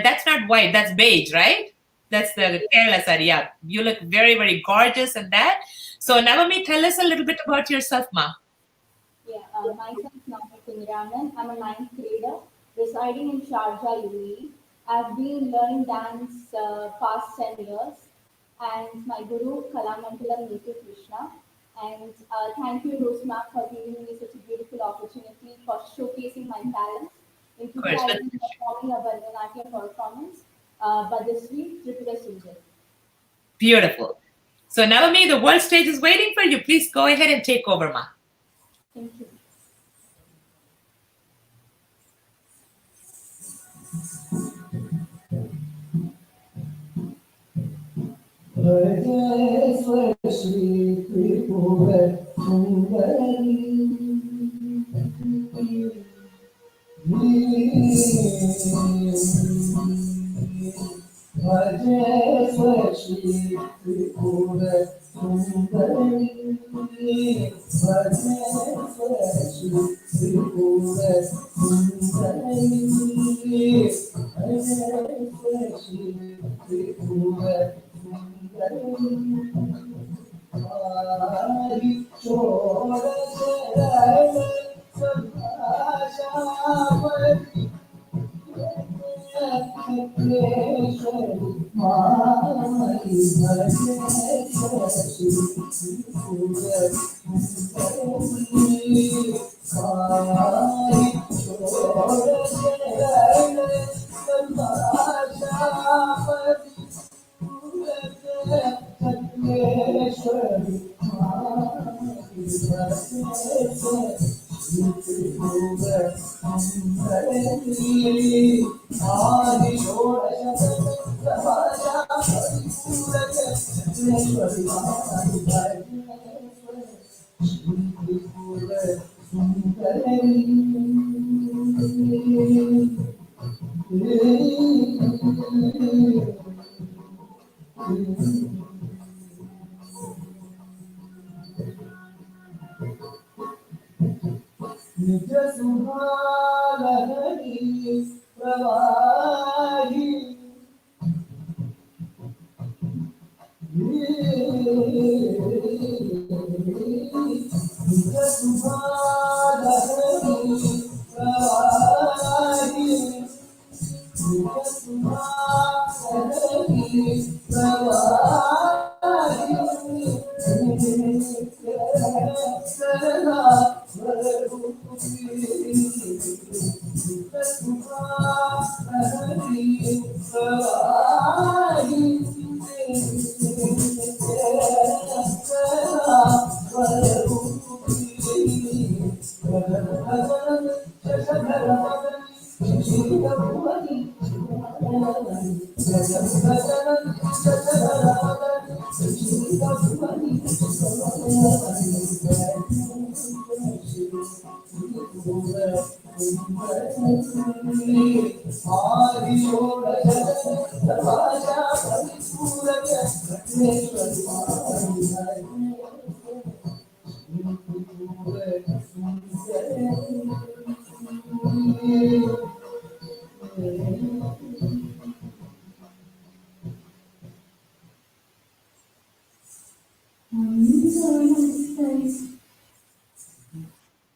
that's not white. That's beige, right? That's the Kerala sari. Yeah, you look very, very gorgeous in that. So Navami, tell us a little bit about yourself, ma. Yeah, myself Navami Kuniraman. I'm a ninth grader residing in Sharjah, UAE. I've been learning dance past 10 years, and my guru Kalamandalam Nitya Krishna. And thank you, Rose ma'am, for giving me such a beautiful opportunity for showcasing my talents. In Of today, course. I'll be performing a Bharatanatyam performance, Bhadasri Tripura Sundar. Beautiful. So Navami, the world stage is waiting for you. Please go ahead and take over, ma. Thank you.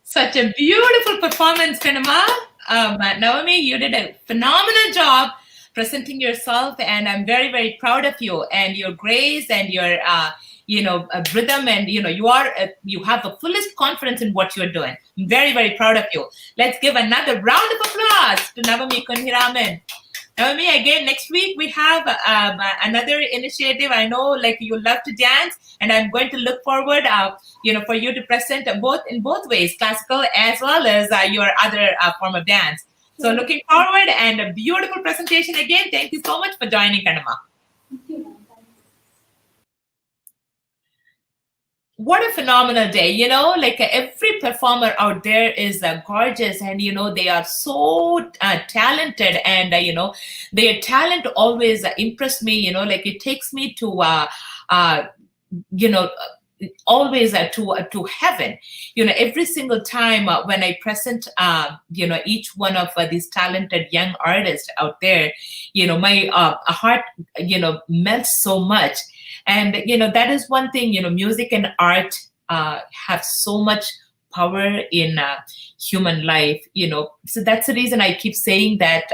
Such a beautiful performance, Kanama. Naomi, you did a phenomenal job presenting yourself, and I'm very, very proud of you and your grace and your, rhythm, and you have the fullest confidence in what you're doing. I'm very, very proud of you. Let's give another round of applause to Navami Kunhiraman. Naomi, again, next week we have another initiative. I know, like, you love to dance, and I'm going to look forward, for you to present in both ways, classical as well as your other form of dance. So, looking forward, and a beautiful presentation again. Thank you so much for joining, Kanama. Thank you. What a phenomenal day. Every performer out there is gorgeous, and they are so talented, and their talent always impressed me. It takes me to always to heaven. Every single time when I present each one of these talented young artists out there, my heart melts so much. And that is one thing, music and art have so much power in human life. So that's the reason I keep saying that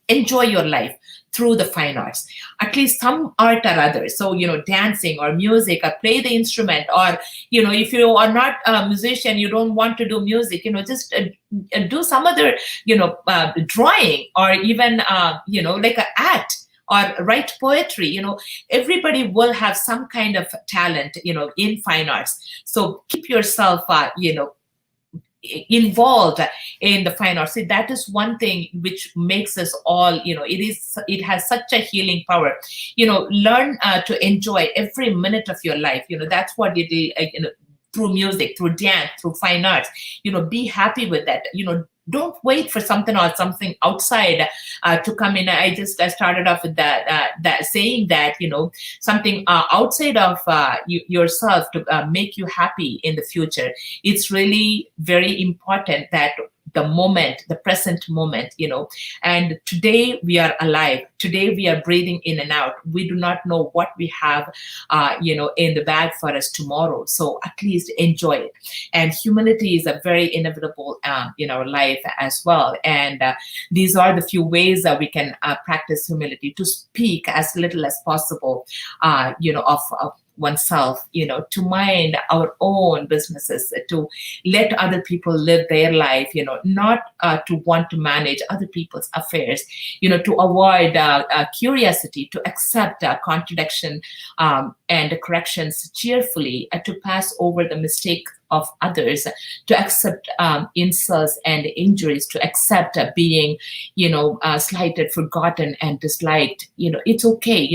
enjoy your life through the fine arts, at least some art or other. So, dancing or music or play the instrument, or, if you are not a musician, you don't want to do music, just do some other, drawing, or even, like an act, or write poetry. Everybody will have some kind of talent, in fine arts. So keep yourself, involved in the fine arts. See, that is one thing which makes us all, it has such a healing power. Learn to enjoy every minute of your life. That's what it is, through music, through dance, through fine arts. Be happy with that. Don't wait for something or something outside to come in. I started off with that saying that, something outside of yourself to make you happy in the future. It's really very important that the present moment, and today we are alive. Today we are breathing in and out. We do not know what we have, in the bag for us tomorrow. So at least enjoy it. And humility is a very inevitable in our life as well. And these are the few ways that we can practice humility: to speak as little as possible, of oneself, to mind our own businesses, to let other people live their life, not to want to manage other people's affairs, to avoid curiosity, to accept contradiction and corrections cheerfully, to pass over the mistake of others, to accept insults and injuries, to accept being, slighted, forgotten, and disliked. It's okay.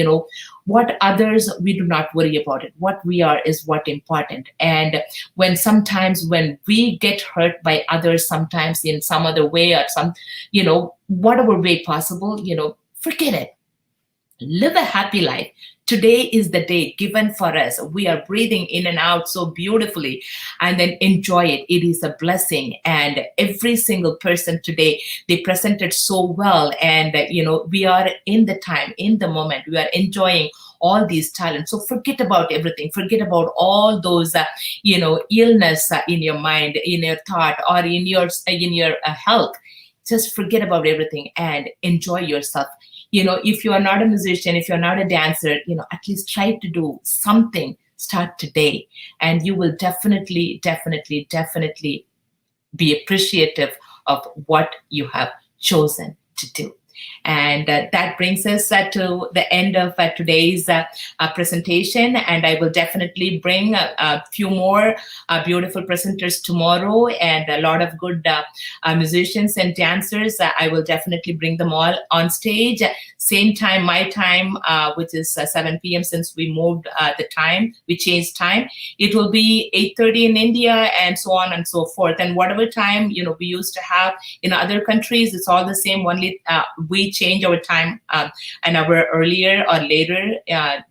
What others, we do not worry about it. What we are is what important. And sometimes when we get hurt by others, sometimes in some other way, or some, whatever way possible, forget it. Live a happy life. Today is the day given for us. We are breathing in and out so beautifully, and then enjoy it. It is a blessing. And every single person today, they presented so well. And, we are in the time, in the moment, we are enjoying all these talents. So forget about everything. Forget about all those, illness in your mind, in your thought, or in your health. Just forget about everything and enjoy yourself. If you are not a musician, if you're not a dancer, at least try to do something. Start today, and you will definitely be appreciative of what you have chosen to do. And that brings us to the end of today's presentation. And I will definitely bring a few more beautiful presenters tomorrow, and a lot of good musicians and dancers. I will definitely bring them all on stage. Same time, my time, which is 7 p.m. since we moved the time, we changed time. It will be 8:30 in India, and so on and so forth. And whatever time, we used to have in other countries, it's all the same. Only we change our time an hour earlier or later,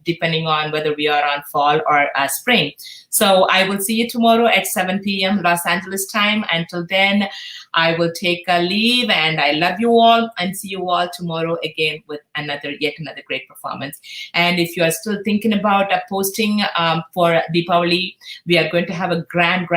depending on whether we are on fall or spring. So I will see you tomorrow at 7 p.m. Los Angeles time. Until then, I will take a leave, and I love you all, and see you all tomorrow again with yet another great performance. And if you are still thinking about posting for Deepavali, we are going to have a grand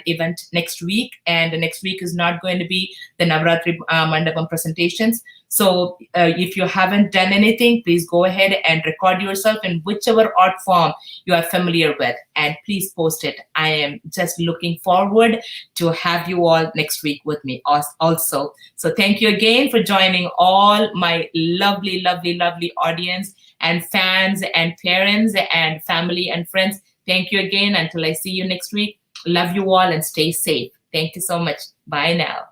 event next week. And the next week is not going to be the Navarathri Mandapam presentations. So if you haven't done anything, please go ahead and record yourself in whichever art form you are familiar with, and please post it. I am just looking forward to have you all next week with me also. So thank you again for joining all my lovely audience and fans and parents and family and friends. Thank you again. Until I see you next week, love you all and stay safe. Thank you so much. Bye now.